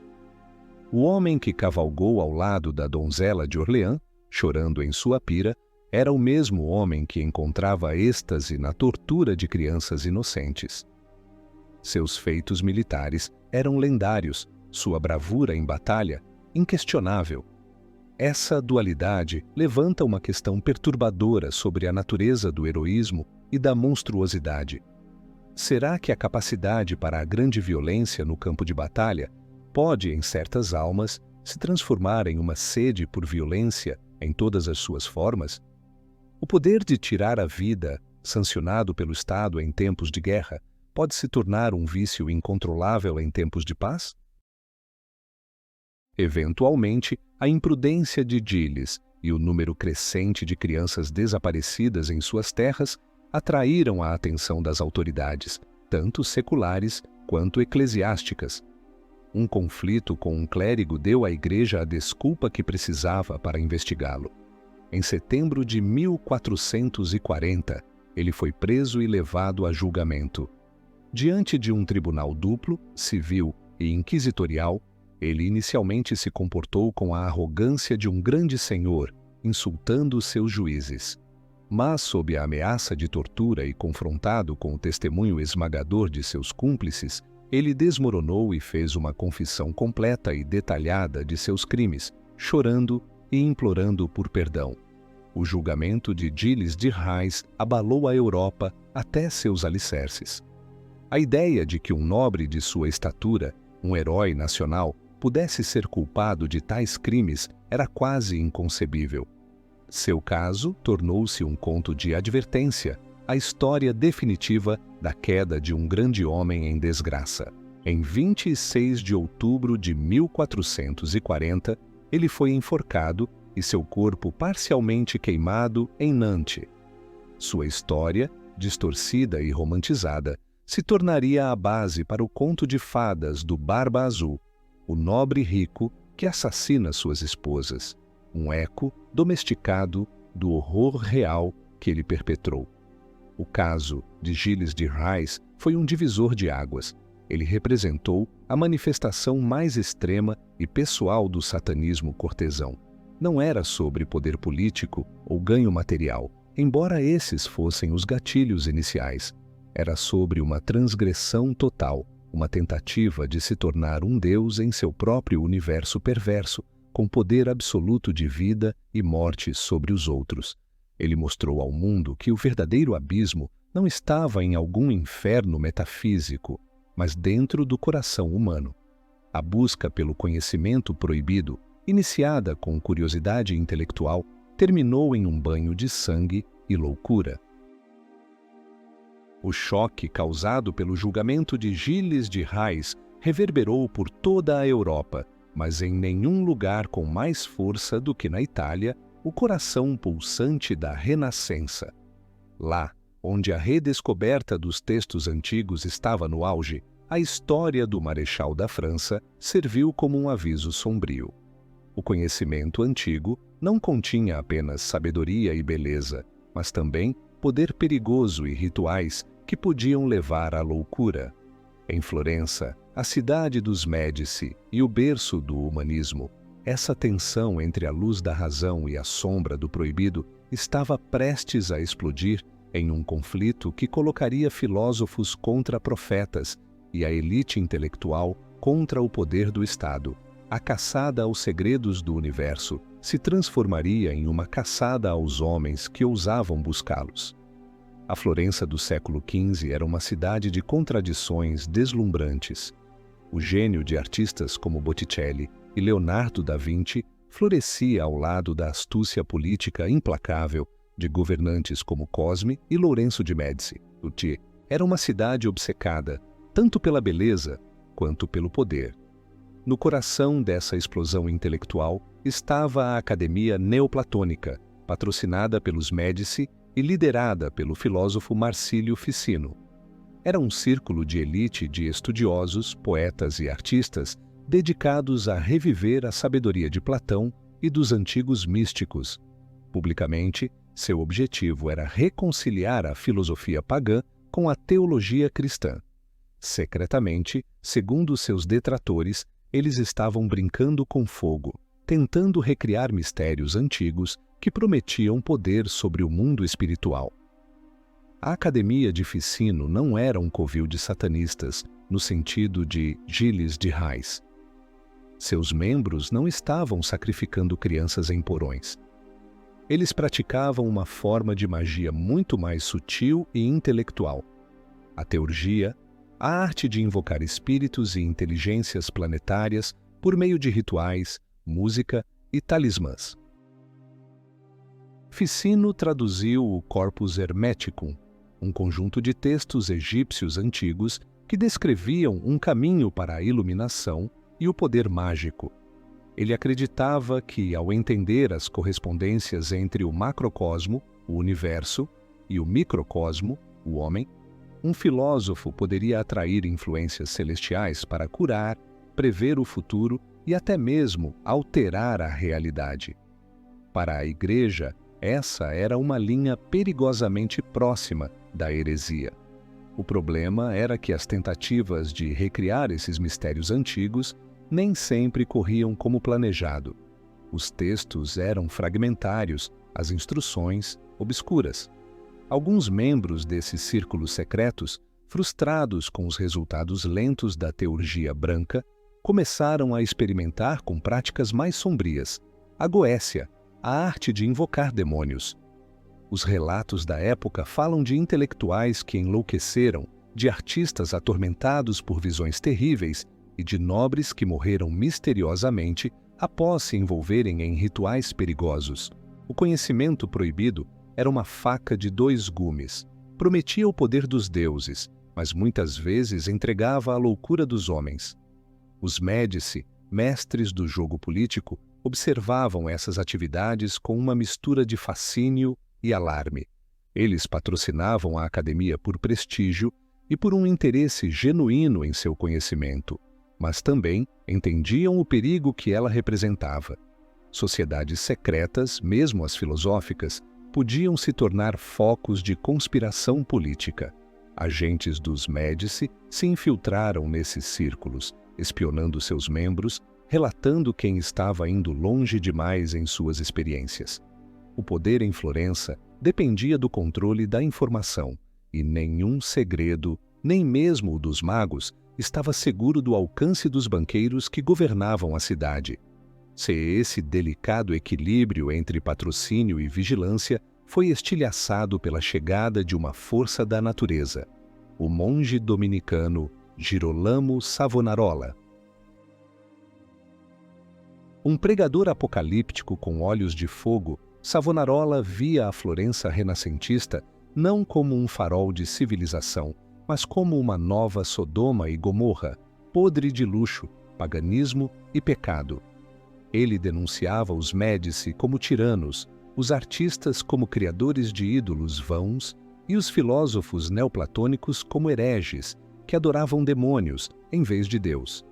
A: O homem que cavalgou ao lado da donzela de Orleans, chorando em sua pira, era o mesmo homem que encontrava êxtase na tortura de crianças inocentes. Seus feitos militares eram lendários, sua bravura em batalha inquestionável. Essa dualidade levanta uma questão perturbadora sobre a natureza do heroísmo e da monstruosidade. Será que a capacidade para a grande violência no campo de batalha pode, em certas almas, se transformar em uma sede por violência em todas as suas formas? O poder de tirar a vida, sancionado pelo Estado em tempos de guerra, pode se tornar um vício incontrolável em tempos de paz? Eventualmente, a imprudência de Gilles e o número crescente de crianças desaparecidas em suas terras atraíram a atenção das autoridades, tanto seculares quanto eclesiásticas. Um conflito com um clérigo deu à Igreja a desculpa que precisava para investigá-lo. Em setembro de 1440, ele foi preso e levado a julgamento. Diante de um tribunal duplo, civil e inquisitorial, ele inicialmente se comportou com a arrogância de um grande senhor, insultando seus juízes. Mas, sob a ameaça de tortura e confrontado com o testemunho esmagador de seus cúmplices, ele desmoronou e fez uma confissão completa e detalhada de seus crimes, chorando e implorando por perdão. O julgamento de Gilles de Rais abalou a Europa até seus alicerces. A ideia de que um nobre de sua estatura, um herói nacional, pudesse ser culpado de tais crimes era quase inconcebível. Seu caso tornou-se um conto de advertência, a história definitiva da queda de um grande homem em desgraça. Em 26 de outubro de 1440, ele foi enforcado e seu corpo parcialmente queimado em Nantes. Sua história, distorcida e romantizada, se tornaria a base para o conto de fadas do Barba Azul, o nobre rico que assassina suas esposas, um eco domesticado do horror real que ele perpetrou. O caso de Gilles de Rais foi um divisor de águas. Ele representou a manifestação mais extrema e pessoal do satanismo cortesão. Não era sobre poder político ou ganho material, embora esses fossem os gatilhos iniciais. Era sobre uma transgressão total, uma tentativa de se tornar um deus em seu próprio universo perverso, com poder absoluto de vida e morte sobre os outros. Ele mostrou ao mundo que o verdadeiro abismo não estava em algum inferno metafísico, mas dentro do coração humano. A busca pelo conhecimento proibido, iniciada com curiosidade intelectual, terminou em um banho de sangue e loucura. O choque causado pelo julgamento de Gilles de Rais reverberou por toda a Europa, mas em nenhum lugar com mais força do que na Itália, o coração pulsante da Renascença. Lá, onde a redescoberta dos textos antigos estava no auge, a história do Marechal da França serviu como um aviso sombrio. O conhecimento antigo não continha apenas sabedoria e beleza, mas também poder perigoso e rituais que podiam levar à loucura. Em Florença, a cidade dos Médici e o berço do humanismo, essa tensão entre a luz da razão e a sombra do proibido estava prestes a explodir em um conflito que colocaria filósofos contra profetas e a elite intelectual contra o poder do Estado. A caçada aos segredos do universo se transformaria em uma caçada aos homens que ousavam buscá-los. A Florença do século XV era uma cidade de contradições deslumbrantes. O gênio de artistas como Botticelli e Leonardo da Vinci florescia ao lado da astúcia política implacável de governantes como Cosme e Lourenço de Médici. Utier era uma cidade obcecada tanto pela beleza quanto pelo poder. No coração dessa explosão intelectual estava a Academia Neoplatônica, patrocinada pelos Médici e liderada pelo filósofo Marcílio Ficino. Era um círculo de elite de estudiosos, poetas e artistas dedicados a reviver a sabedoria de Platão e dos antigos místicos. Publicamente, seu objetivo era reconciliar a filosofia pagã com a teologia cristã. Secretamente, segundo seus detratores, eles estavam brincando com fogo, tentando recriar mistérios antigos que prometiam poder sobre o mundo espiritual. A Academia de Ficino não era um covil de satanistas, no sentido de Gilles de Rais. Seus membros não estavam sacrificando crianças em porões. Eles praticavam uma forma de magia muito mais sutil e intelectual. A teurgia, a arte de invocar espíritos e inteligências planetárias por meio de rituais, música e talismãs. Ficino traduziu o Corpus Hermeticum, um conjunto de textos egípcios antigos que descreviam um caminho para a iluminação e o poder mágico. Ele acreditava que, ao entender as correspondências entre o macrocosmo, o universo, e o microcosmo, o homem, um filósofo poderia atrair influências celestiais para curar, prever o futuro e até mesmo alterar a realidade. Para a Igreja, essa era uma linha perigosamente próxima da heresia. O problema era que as tentativas de recriar esses mistérios antigos nem sempre corriam como planejado. Os textos eram fragmentários, as instruções obscuras. Alguns membros desses círculos secretos, frustrados com os resultados lentos da teurgia branca, começaram a experimentar com práticas mais sombrias, a goécia, a arte de invocar demônios. Os relatos da época falam de intelectuais que enlouqueceram, de artistas atormentados por visões terríveis e de nobres que morreram misteriosamente após se envolverem em rituais perigosos. O conhecimento proibido era uma faca de dois gumes. Prometia o poder dos deuses, mas muitas vezes entregava a loucura dos homens. Os Médici, mestres do jogo político, observavam essas atividades com uma mistura de fascínio e alarme. Eles patrocinavam a academia por prestígio e por um interesse genuíno em seu conhecimento, mas também entendiam o perigo que ela representava. Sociedades secretas, mesmo as filosóficas, podiam se tornar focos de conspiração política. Agentes dos Médici se infiltraram nesses círculos, espionando seus membros, relatando quem estava indo longe demais em suas experiências. O poder em Florença dependia do controle da informação, e nenhum segredo, nem mesmo o dos magos, estava seguro do alcance dos banqueiros que governavam a cidade. Se esse delicado equilíbrio entre patrocínio e vigilância foi estilhaçado pela chegada de uma força da natureza, o monge dominicano Girolamo Savonarola. Um pregador apocalíptico com olhos de fogo, Savonarola via a Florença renascentista não como um farol de civilização, mas como uma nova Sodoma e Gomorra, podre de luxo, paganismo e pecado. Ele denunciava os Médici como tiranos, os artistas como criadores de ídolos vãos e os filósofos neoplatônicos como hereges, que adoravam demônios em vez de Deus.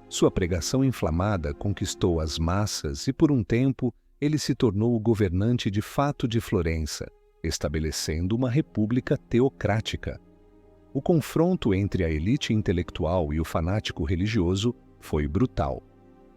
A: Sua pregação inflamada conquistou as massas e, por um tempo, ele se tornou o governante de fato de Florença, estabelecendo uma república teocrática. O confronto entre a elite intelectual e o fanático religioso foi brutal.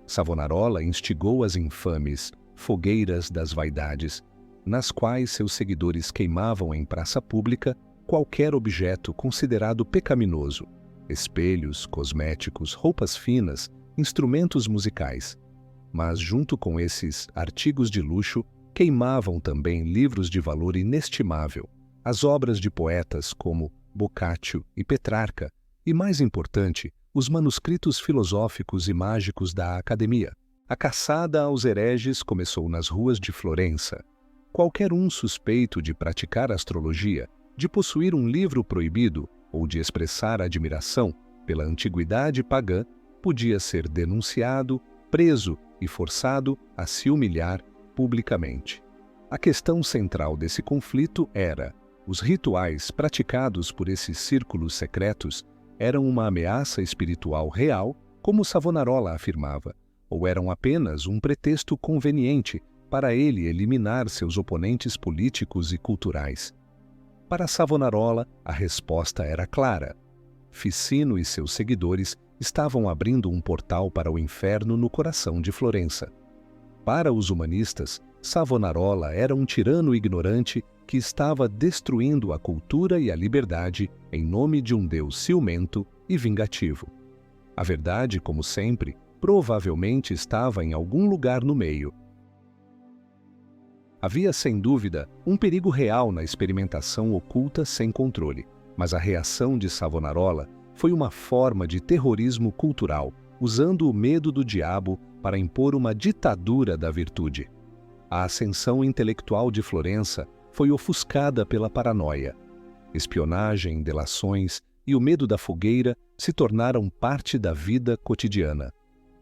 A: Savonarola instigou as infames fogueiras das vaidades, nas quais seus seguidores queimavam em praça pública qualquer objeto considerado pecaminoso: espelhos, cosméticos, roupas finas, instrumentos musicais. Mas, junto com esses artigos de luxo, queimavam também livros de valor inestimável, as obras de poetas como Boccaccio e Petrarca, e, mais importante, os manuscritos filosóficos e mágicos da Academia. A caçada aos hereges começou nas ruas de Florença. Qualquer um suspeito de praticar astrologia, de possuir um livro proibido ou de expressar admiração pela antiguidade pagã podia ser denunciado, preso e forçado a se humilhar publicamente. A questão central desse conflito era: os rituais praticados por esses círculos secretos eram uma ameaça espiritual real, como Savonarola afirmava, ou eram apenas um pretexto conveniente para ele eliminar seus oponentes políticos e culturais. Para Savonarola, a resposta era clara. Ficino e seus seguidores estavam abrindo um portal para o inferno no coração de Florença. Para os humanistas, Savonarola era um tirano ignorante que estava destruindo a cultura e a liberdade em nome de um Deus ciumento e vingativo. A verdade, como sempre, provavelmente estava em algum lugar no meio. Havia, sem dúvida, um perigo real na experimentação oculta sem controle, mas a reação de Savonarola foi uma forma de terrorismo cultural, usando o medo do diabo para impor uma ditadura da virtude. A ascensão intelectual de Florença foi ofuscada pela paranoia. Espionagem, delações e o medo da fogueira se tornaram parte da vida cotidiana.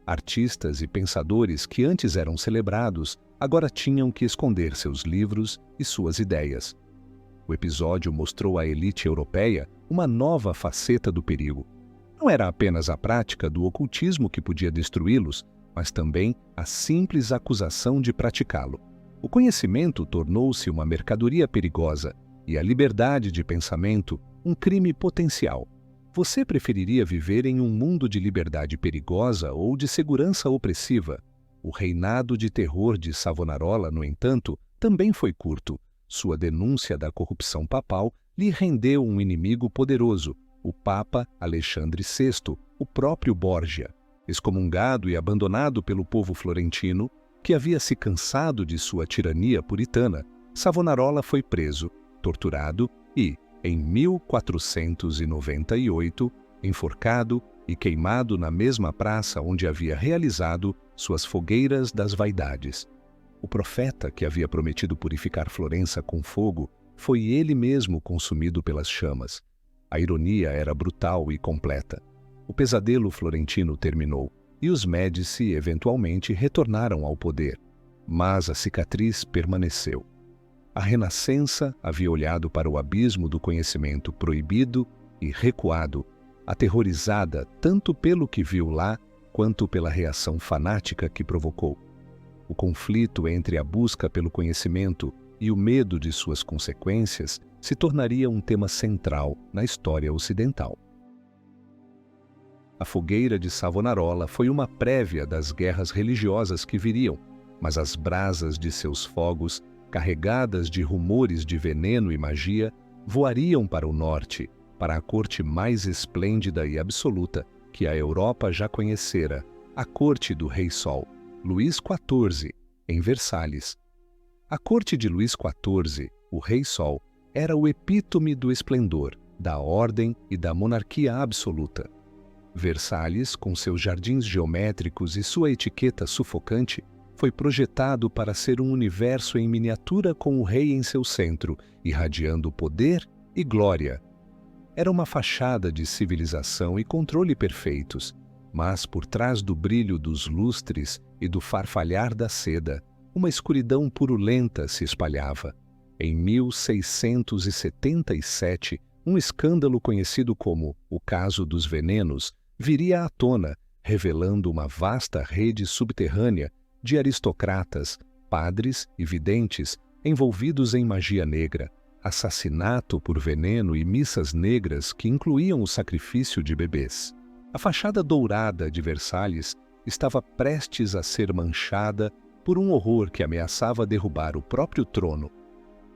A: Artistas e pensadores que antes eram celebrados agora tinham que esconder seus livros e suas ideias. O episódio mostrou à elite europeia uma nova faceta do perigo. Não era apenas a prática do ocultismo que podia destruí-los, mas também a simples acusação de praticá-lo. O conhecimento tornou-se uma mercadoria perigosa e a liberdade de pensamento um crime potencial. Você preferiria viver em um mundo de liberdade perigosa ou de segurança opressiva? O reinado de terror de Savonarola, no entanto, também foi curto. Sua denúncia da corrupção papal lhe rendeu um inimigo poderoso, o Papa Alexandre VI, o próprio Borgia. Excomungado e abandonado pelo povo florentino, que havia se cansado de sua tirania puritana, Savonarola foi preso, torturado e, em 1498, enforcado e queimado na mesma praça onde havia realizado suas fogueiras das vaidades. O profeta que havia prometido purificar Florença com fogo foi ele mesmo consumido pelas chamas. A ironia era brutal e completa. O pesadelo florentino terminou e os Médici eventualmente retornaram ao poder, mas a cicatriz permaneceu. A Renascença havia olhado para o abismo do conhecimento proibido e recuado, aterrorizada tanto pelo que viu lá quanto pela reação fanática que provocou. O conflito entre a busca pelo conhecimento e o medo de suas consequências se tornaria um tema central na história ocidental. A fogueira de Savonarola foi uma prévia das guerras religiosas que viriam, mas as brasas de seus fogos, carregadas de rumores de veneno e magia, voariam para o norte, para a corte mais esplêndida e absoluta que a Europa já conhecera, a corte do Rei Sol, Luís XIV, em Versalhes. A corte de Luís XIV, o Rei Sol, era o epítome do esplendor, da ordem e da monarquia absoluta. Versalhes, com seus jardins geométricos e sua etiqueta sufocante, foi projetado para ser um universo em miniatura com o rei em seu centro, irradiando poder e glória. Era uma fachada de civilização e controle perfeitos, mas por trás do brilho dos lustres e do farfalhar da seda, uma escuridão purulenta se espalhava. Em 1677, um escândalo conhecido como o Caso dos Venenos viria à tona, revelando uma vasta rede subterrânea de aristocratas, padres e videntes envolvidos em magia negra, assassinato por veneno e missas negras que incluíam o sacrifício de bebês. A fachada dourada de Versalhes estava prestes a ser manchada por um horror que ameaçava derrubar o próprio trono.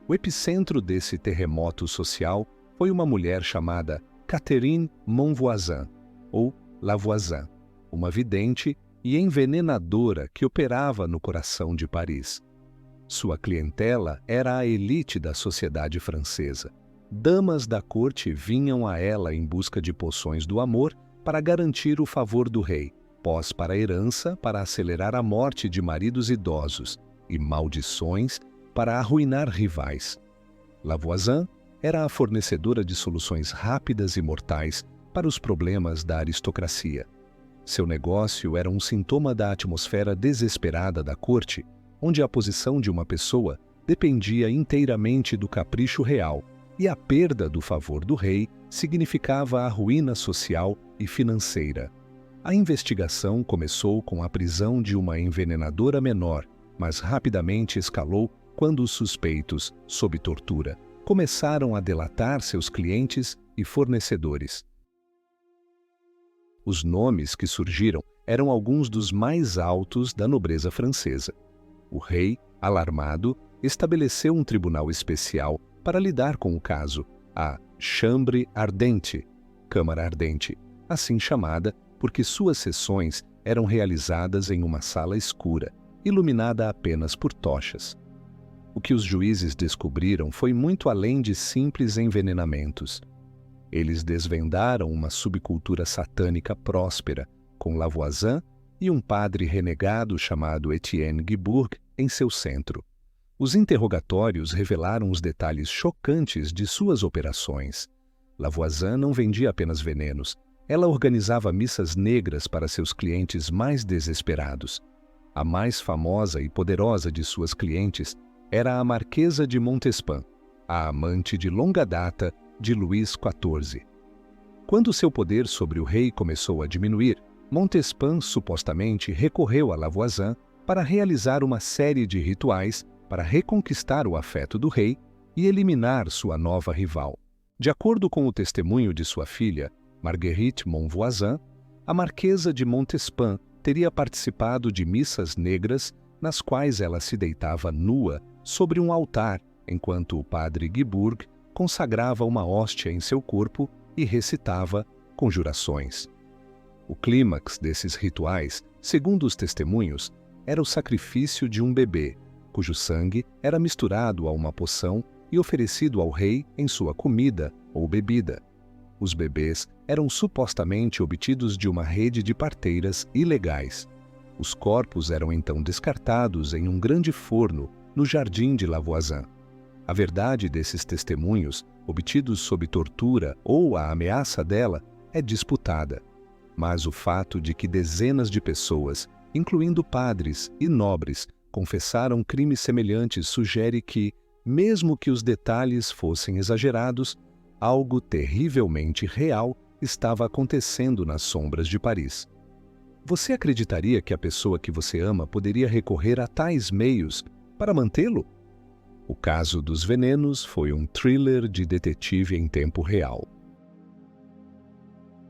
A: O epicentro desse terremoto social foi uma mulher chamada Catherine Monvoisin, ou Lavoisin, uma vidente e envenenadora que operava no coração de Paris. Sua clientela era a elite da sociedade francesa. Damas da corte vinham a ela em busca de poções do amor para garantir o favor do rei, pós para a herança para acelerar a morte de maridos idosos e maldições para arruinar rivais. Lavoisin era a fornecedora de soluções rápidas e mortais para os problemas da aristocracia. Seu negócio era um sintoma da atmosfera desesperada da corte, onde a posição de uma pessoa dependia inteiramente do capricho real, e a perda do favor do rei significava a ruína social e financeira. A investigação começou com a prisão de uma envenenadora menor, mas rapidamente escalou quando os suspeitos, sob tortura, começaram a delatar seus clientes e fornecedores. Os nomes que surgiram eram alguns dos mais altos da nobreza francesa. O rei, alarmado, estabeleceu um tribunal especial para lidar com o caso, a Chambre Ardente, Câmara Ardente, assim chamada porque suas sessões eram realizadas em uma sala escura, iluminada apenas por tochas. O que os juízes descobriram foi muito além de simples envenenamentos. Eles desvendaram uma subcultura satânica próspera, com Lavoisin e um padre renegado chamado Etienne Guibourg em seu centro. Os interrogatórios revelaram os detalhes chocantes de suas operações. Lavoisin não vendia apenas venenos, ela organizava missas negras para seus clientes mais desesperados. A mais famosa e poderosa de suas clientes era a Marquesa de Montespan, a amante de longa data de Luís XIV. Quando seu poder sobre o rei começou a diminuir, Montespan supostamente recorreu a Lavoisin para realizar uma série de rituais para reconquistar o afeto do rei e eliminar sua nova rival. De acordo com o testemunho de sua filha, Marguerite Monvoisin, a Marquesa de Montespan teria participado de missas negras nas quais ela se deitava nua sobre um altar, enquanto o padre Guibourg consagrava uma hóstia em seu corpo e recitava conjurações. O clímax desses rituais, segundo os testemunhos, era o sacrifício de um bebê, cujo sangue era misturado a uma poção e oferecido ao rei em sua comida ou bebida. Os bebês eram supostamente obtidos de uma rede de parteiras ilegais. Os corpos eram então descartados em um grande forno no jardim de Lavoisin. A verdade desses testemunhos, obtidos sob tortura ou a ameaça dela, é disputada. Mas o fato de que dezenas de pessoas, incluindo padres e nobres, confessaram crimes semelhantes sugere que, mesmo que os detalhes fossem exagerados, algo terrivelmente real estava acontecendo nas sombras de Paris. Você acreditaria que a pessoa que você ama poderia recorrer a tais meios para mantê-lo? O caso dos venenos foi um thriller de detetive em tempo real.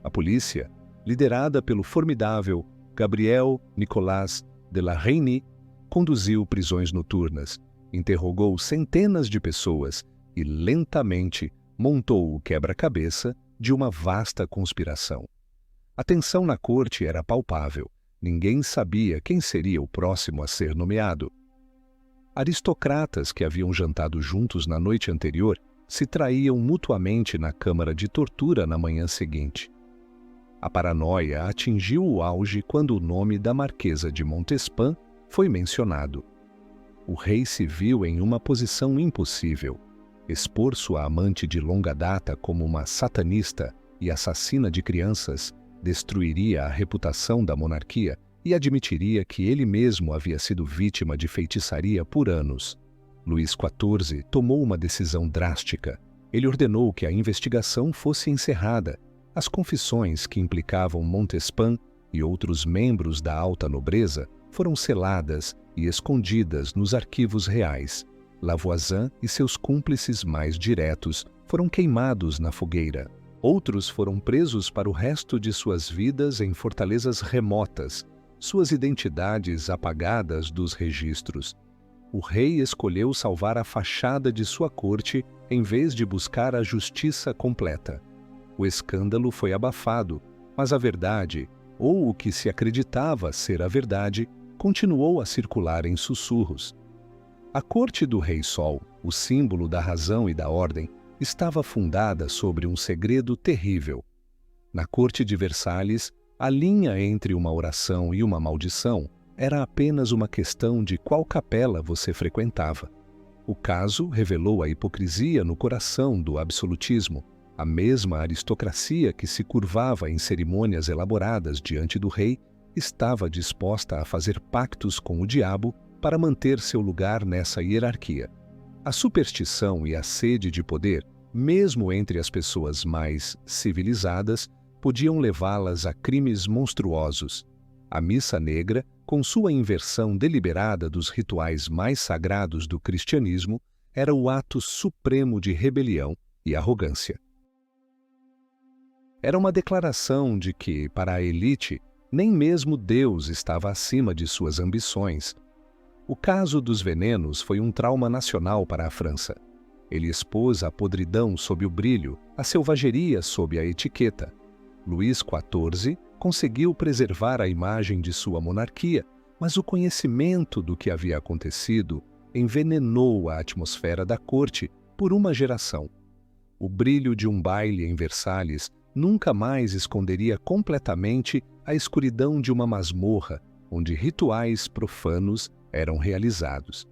A: A polícia, liderada pelo formidável Gabriel Nicolas de la Reynie, conduziu prisões noturnas, interrogou centenas de pessoas e lentamente montou o quebra-cabeça de uma vasta conspiração. A tensão na corte era palpável. Ninguém sabia quem seria o próximo a ser nomeado. Aristocratas que haviam jantado juntos na noite anterior se traíam mutuamente na câmara de tortura na manhã seguinte. A paranoia atingiu o auge quando o nome da Marquesa de Montespan foi mencionado. O rei se viu em uma posição impossível. Expor sua amante de longa data como uma satanista e assassina de crianças destruiria a reputação da monarquia e admitiria que ele mesmo havia sido vítima de feitiçaria por anos. Luís XIV tomou uma decisão drástica. Ele ordenou que a investigação fosse encerrada. As confissões que implicavam Montespan e outros membros da alta nobreza foram seladas e escondidas nos arquivos reais. Lavoisin e seus cúmplices mais diretos foram queimados na fogueira. Outros foram presos para o resto de suas vidas em fortalezas remotas, suas identidades apagadas dos registros. O rei escolheu salvar a fachada de sua corte em vez de buscar a justiça completa. O escândalo foi abafado, mas a verdade, ou o que se acreditava ser a verdade, continuou a circular em sussurros. A corte do Rei Sol, o símbolo da razão e da ordem, estava fundada sobre um segredo terrível. Na corte de Versalhes, a linha entre uma oração e uma maldição era apenas uma questão de qual capela você frequentava. O caso revelou a hipocrisia no coração do absolutismo. A mesma aristocracia que se curvava em cerimônias elaboradas diante do rei estava disposta a fazer pactos com o diabo para manter seu lugar nessa hierarquia. A superstição e a sede de poder, mesmo entre as pessoas mais civilizadas, podiam levá-las a crimes monstruosos. A Missa Negra, com sua inversão deliberada dos rituais mais sagrados do cristianismo, era o ato supremo de rebelião e arrogância. Era uma declaração de que, para a elite, nem mesmo Deus estava acima de suas ambições. O caso dos venenos foi um trauma nacional para a França. Ele expôs a podridão sob o brilho, a selvageria sob a etiqueta. Luís XIV conseguiu preservar a imagem de sua monarquia, mas o conhecimento do que havia acontecido envenenou a atmosfera da corte por uma geração. O brilho de um baile em Versalhes nunca mais esconderia completamente a escuridão de uma masmorra onde rituais profanos eram realizados.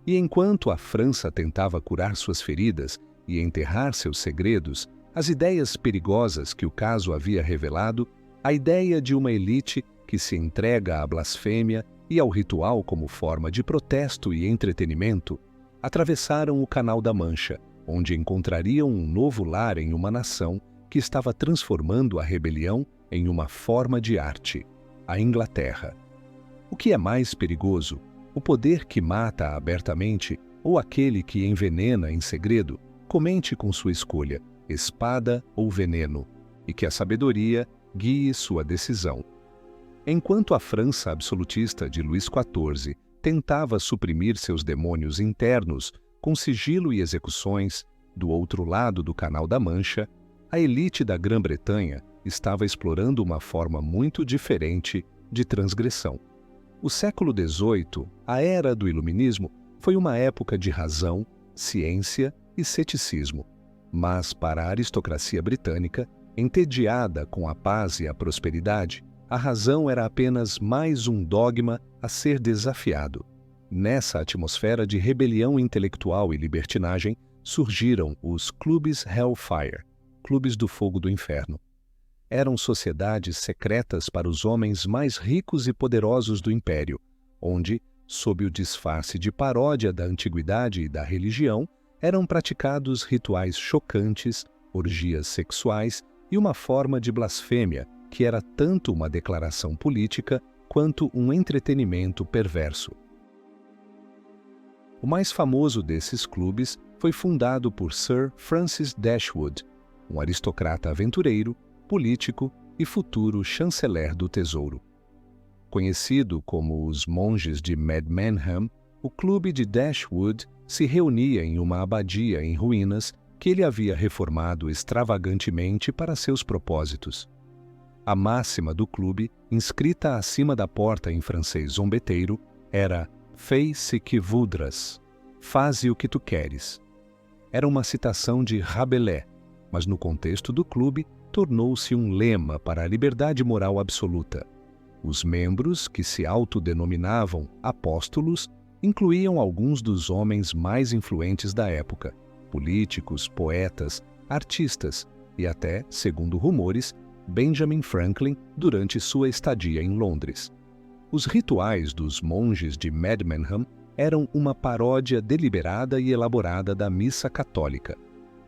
A: E enquanto a França tentava curar suas feridas e enterrar seus segredos, as ideias perigosas que o caso havia revelado, a ideia de uma elite que se entrega à blasfêmia e ao ritual como forma de protesto e entretenimento, atravessaram o Canal da Mancha, onde encontrariam um novo lar em uma nação que estava transformando a rebelião em uma forma de arte, a Inglaterra. O que é mais perigoso, o poder que mata abertamente ou aquele que envenena em segredo? Comente com sua escolha, espada ou veneno, e que a sabedoria guie sua decisão. Enquanto a França absolutista de Luís XIV tentava suprimir seus demônios internos com sigilo e execuções, do outro lado do Canal da Mancha, a elite da Grã-Bretanha estava explorando uma forma muito diferente de transgressão. O século XVIII, a era do Iluminismo, foi uma época de razão, ciência e ceticismo. Mas para a aristocracia britânica, entediada com a paz e a prosperidade, a razão era apenas mais um dogma a ser desafiado. Nessa atmosfera de rebelião intelectual e libertinagem, surgiram os clubes Hellfire, clubes do fogo do inferno. Eram sociedades secretas para os homens mais ricos e poderosos do império, onde, sob o disfarce de paródia da antiguidade e da religião, eram praticados rituais chocantes, orgias sexuais e uma forma de blasfêmia que era tanto uma declaração política quanto um entretenimento perverso. O mais famoso desses clubes foi fundado por Sir Francis Dashwood, um aristocrata aventureiro, político e futuro chanceler do Tesouro. Conhecido como os Monges de Medmenham, o clube de Dashwood se reunia em uma abadia em ruínas que ele havia reformado extravagantemente para seus propósitos. A máxima do clube, inscrita acima da porta em francês zombeteiro, era «Fais ce que voudras», «Faze o que tu queres». Era uma citação de Rabelais, mas no contexto do clube tornou-se um lema para a liberdade moral absoluta. Os membros, que se autodenominavam apóstolos, incluíam alguns dos homens mais influentes da época, políticos, poetas, artistas e até, segundo rumores, Benjamin Franklin durante sua estadia em Londres. Os rituais dos monges de Medmenham eram uma paródia deliberada e elaborada da missa católica.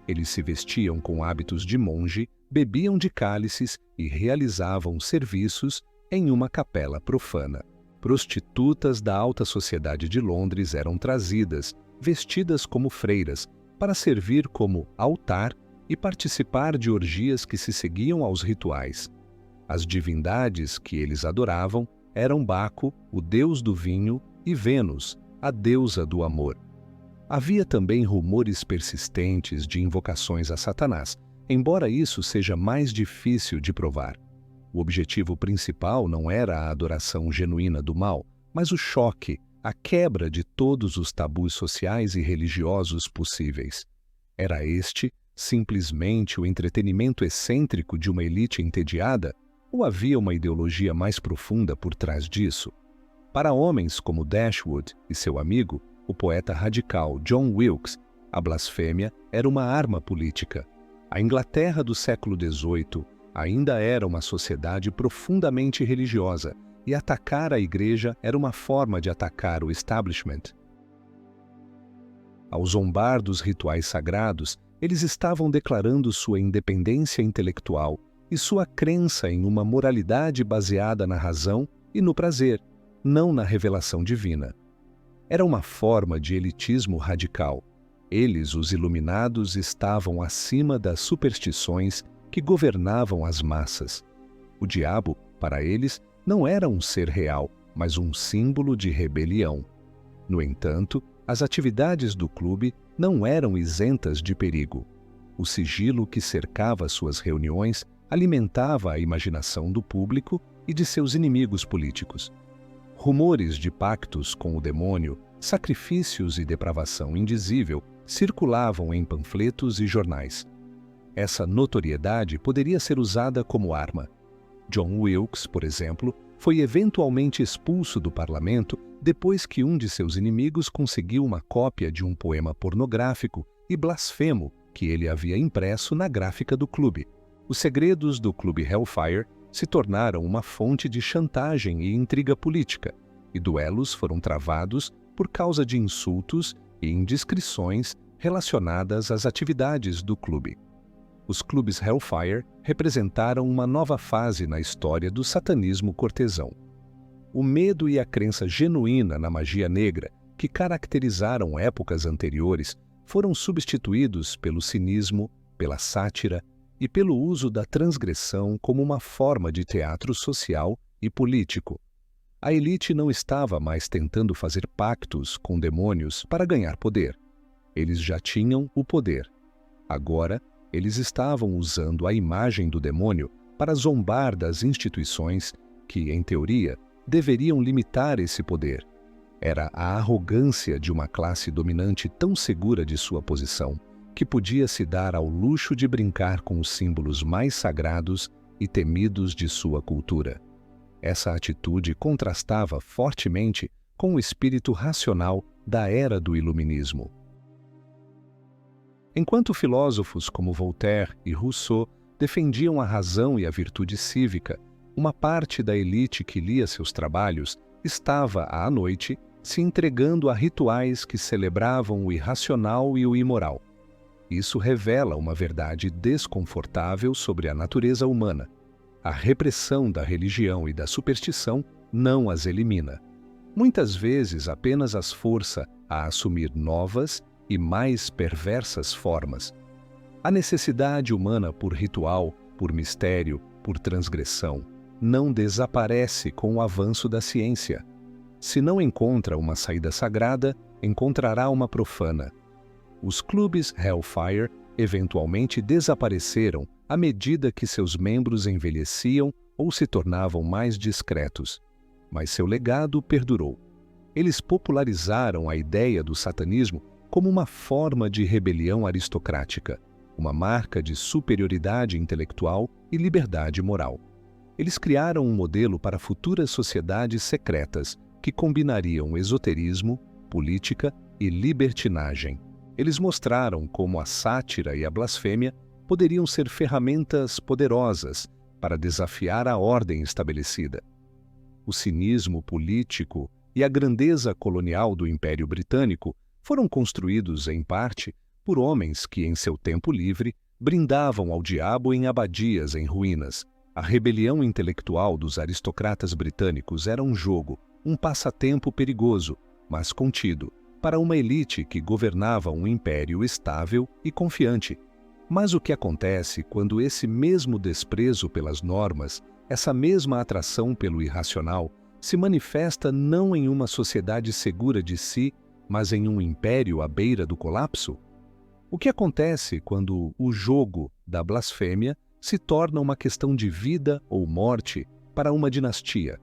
A: Eles se vestiam com hábitos de monge, bebiam de cálices e realizavam serviços em uma capela profana. Prostitutas da alta sociedade de Londres eram trazidas, vestidas como freiras, para servir como altar e participar de orgias que se seguiam aos rituais. As divindades que eles adoravam eram Baco, o deus do vinho, e Vênus, a deusa do amor. Havia também rumores persistentes de invocações a Satanás, embora isso seja mais difícil de provar. O objetivo principal não era a adoração genuína do mal, mas o choque, a quebra de todos os tabus sociais e religiosos possíveis. Era este simplesmente o entretenimento excêntrico de uma elite entediada, ou havia uma ideologia mais profunda por trás disso? Para homens como Dashwood e seu amigo, o poeta radical John Wilkes, a blasfêmia era uma arma política. A Inglaterra do século XVIII ainda era uma sociedade profundamente religiosa, e atacar a igreja era uma forma de atacar o establishment. Ao zombar dos rituais sagrados, eles estavam declarando sua independência intelectual e sua crença em uma moralidade baseada na razão e no prazer, não na revelação divina. Era uma forma de elitismo radical. Eles, os iluminados, estavam acima das superstições que governavam as massas. O diabo, para eles, não era um ser real, mas um símbolo de rebelião. No entanto, as atividades do clube não eram isentas de perigo. O sigilo que cercava suas reuniões alimentava a imaginação do público e de seus inimigos políticos. Rumores de pactos com o demônio, sacrifícios e depravação indizível circulavam em panfletos e jornais. Essa notoriedade poderia ser usada como arma. John Wilkes, por exemplo, foi eventualmente expulso do parlamento depois que um de seus inimigos conseguiu uma cópia de um poema pornográfico e blasfemo que ele havia impresso na gráfica do clube. Os segredos do Clube Hellfire se tornaram uma fonte de chantagem e intriga política, e duelos foram travados por causa de insultos e indiscrições relacionadas às atividades do clube. Os clubes Hellfire representaram uma nova fase na história do satanismo cortesão. O medo e a crença genuína na magia negra, que caracterizaram épocas anteriores, foram substituídos pelo cinismo, pela sátira e pelo uso da transgressão como uma forma de teatro social e político. A elite não estava mais tentando fazer pactos com demônios para ganhar poder. Eles já tinham o poder. Agora, eles estavam usando a imagem do demônio para zombar das instituições que, em teoria, deveriam limitar esse poder. Era a arrogância de uma classe dominante tão segura de sua posição que podia se dar ao luxo de brincar com os símbolos mais sagrados e temidos de sua cultura. Essa atitude contrastava fortemente com o espírito racional da era do Iluminismo. Enquanto filósofos como Voltaire e Rousseau defendiam a razão e a virtude cívica, uma parte da elite que lia seus trabalhos estava, à noite, se entregando a rituais que celebravam o irracional e o imoral. Isso revela uma verdade desconfortável sobre a natureza humana. A repressão da religião e da superstição não as elimina. Muitas vezes apenas as força a assumir novas e mais perversas formas. A necessidade humana por ritual, por mistério, por transgressão, não desaparece com o avanço da ciência. Se não encontra uma saída sagrada, encontrará uma profana. Os clubes Hellfire eventualmente desapareceram à medida que seus membros envelheciam ou se tornavam mais discretos. Mas seu legado perdurou. Eles popularizaram a ideia do satanismo como uma forma de rebelião aristocrática, uma marca de superioridade intelectual e liberdade moral. Eles criaram um modelo para futuras sociedades secretas que combinariam esoterismo, política e libertinagem. Eles mostraram como a sátira e a blasfêmia poderiam ser ferramentas poderosas para desafiar a ordem estabelecida. O cinismo político e a grandeza colonial do Império Britânico foram construídos, em parte, por homens que, em seu tempo livre, brindavam ao diabo em abadias em ruínas. A rebelião intelectual dos aristocratas britânicos era um jogo, um passatempo perigoso, mas contido, para uma elite que governava um império estável e confiante. Mas o que acontece quando esse mesmo desprezo pelas normas, essa mesma atração pelo irracional, se manifesta não em uma sociedade segura de si, mas em um império à beira do colapso? O que acontece quando o jogo da blasfêmia se torna uma questão de vida ou morte para uma dinastia?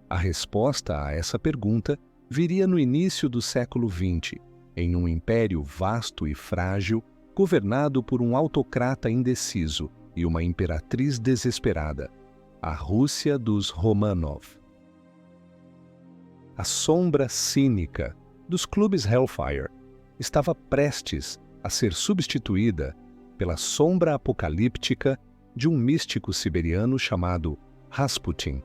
A: A resposta a essa pergunta viria no início do século XX, em um império vasto e frágil, governado por um autocrata indeciso e uma imperatriz desesperada, a Rússia dos Romanov. A sombra cínica dos clubes Hellfire estava prestes a ser substituída pela sombra apocalíptica de um místico siberiano chamado Rasputin.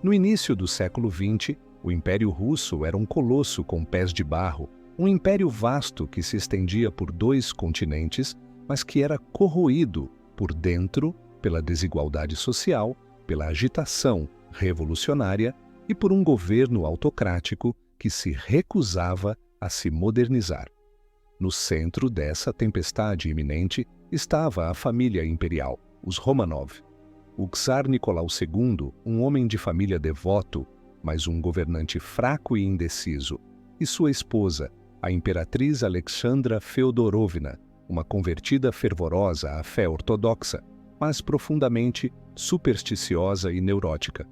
A: No início do século XX, o Império Russo era um colosso com pés de barro, um império vasto que se estendia por 2 continentes, mas que era corroído por dentro pela desigualdade social, pela agitação revolucionária e por um governo autocrático que se recusava a se modernizar. No centro dessa tempestade iminente estava a família imperial, os Romanov. O czar Nicolau II, um homem de família devoto, mas um governante fraco e indeciso, e sua esposa, a imperatriz Alexandra Feodorovna, uma convertida fervorosa à fé ortodoxa, mas profundamente supersticiosa e neurótica.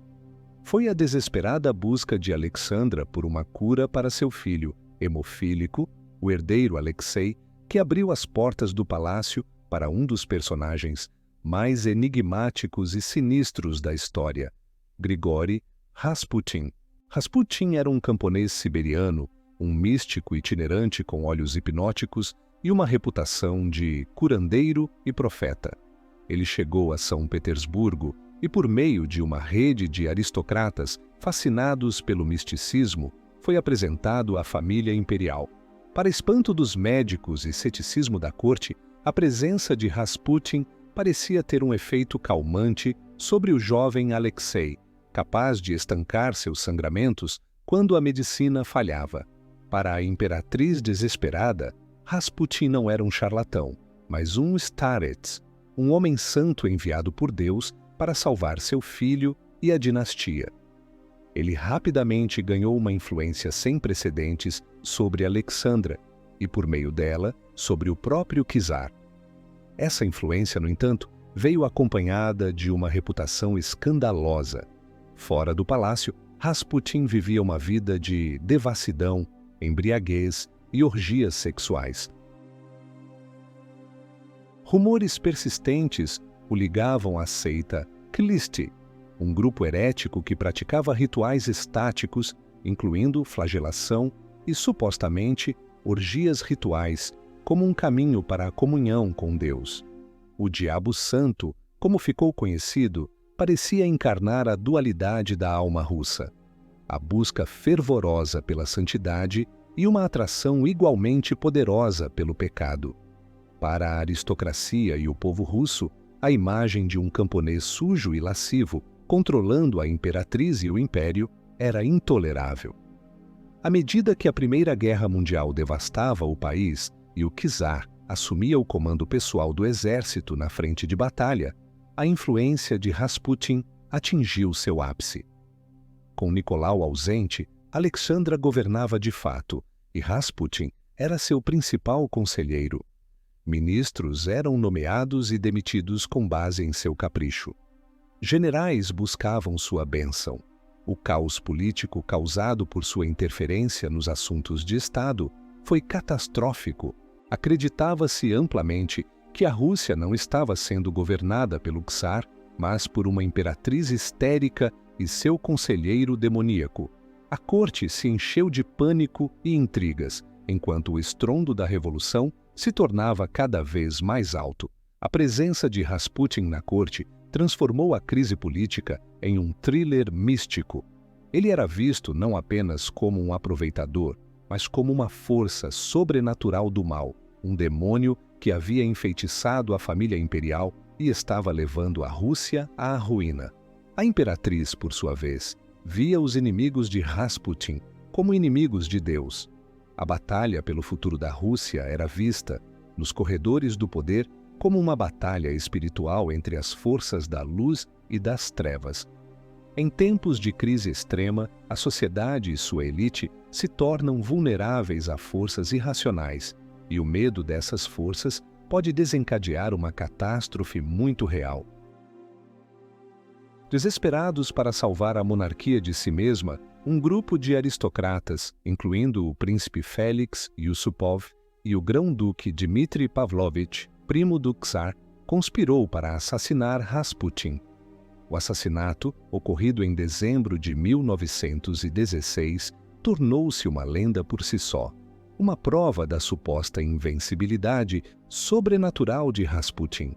A: Foi a desesperada busca de Alexandra por uma cura para seu filho, hemofílico, o herdeiro Alexei, que abriu as portas do palácio para um dos personagens mais enigmáticos e sinistros da história, Grigori Rasputin. Rasputin era um camponês siberiano, um místico itinerante com olhos hipnóticos e uma reputação de curandeiro e profeta. Ele chegou a São Petersburgo e, por meio de uma rede de aristocratas fascinados pelo misticismo, foi apresentado à família imperial. Para espanto dos médicos e ceticismo da corte, a presença de Rasputin parecia ter um efeito calmante sobre o jovem Alexei, capaz de estancar seus sangramentos quando a medicina falhava. Para a imperatriz desesperada, Rasputin não era um charlatão, mas um starets, um homem santo enviado por Deus para salvar seu filho e a dinastia. Ele rapidamente ganhou uma influência sem precedentes sobre Alexandra e, por meio dela, sobre o próprio czar. Essa influência, no entanto, veio acompanhada de uma reputação escandalosa. Fora do palácio, Rasputin vivia uma vida de devassidão, embriaguez e orgias sexuais. Rumores persistentes o ligavam à seita Khlisti, um grupo herético que praticava rituais estáticos, incluindo flagelação e, supostamente, orgias rituais, como um caminho para a comunhão com Deus. O Diabo Santo, como ficou conhecido, parecia encarnar a dualidade da alma russa, a busca fervorosa pela santidade e uma atração igualmente poderosa pelo pecado. Para a aristocracia e o povo russo, a imagem de um camponês sujo e lascivo, controlando a imperatriz e o império, era intolerável. À medida que a Primeira Guerra Mundial devastava o país e o czar assumia o comando pessoal do exército na frente de batalha, a influência de Rasputin atingiu seu ápice. Com Nicolau ausente, Alexandra governava de fato, e Rasputin era seu principal conselheiro. Ministros eram nomeados e demitidos com base em seu capricho. Generais buscavam sua bênção. O caos político causado por sua interferência nos assuntos de Estado foi catastrófico. Acreditava-se amplamente que a Rússia não estava sendo governada pelo czar, mas por uma imperatriz histérica e seu conselheiro demoníaco. A corte se encheu de pânico e intrigas, enquanto o estrondo da revolução se tornava cada vez mais alto. A presença de Rasputin na corte transformou a crise política em um thriller místico. Ele era visto não apenas como um aproveitador, mas como uma força sobrenatural do mal, um demônio que havia enfeitiçado a família imperial e estava levando a Rússia à ruína. A imperatriz, por sua vez, via os inimigos de Rasputin como inimigos de Deus. A batalha pelo futuro da Rússia era vista, nos corredores do poder, como uma batalha espiritual entre as forças da luz e das trevas. Em tempos de crise extrema, a sociedade e sua elite se tornam vulneráveis a forças irracionais, e o medo dessas forças pode desencadear uma catástrofe muito real. Desesperados para salvar a monarquia de si mesma, um grupo de aristocratas, incluindo o príncipe Félix Yusupov e o grão-duque Dmitri Pavlovich, primo do czar, conspirou para assassinar Rasputin. O assassinato, ocorrido em dezembro de 1916, tornou-se uma lenda por si só, uma prova da suposta invencibilidade sobrenatural de Rasputin.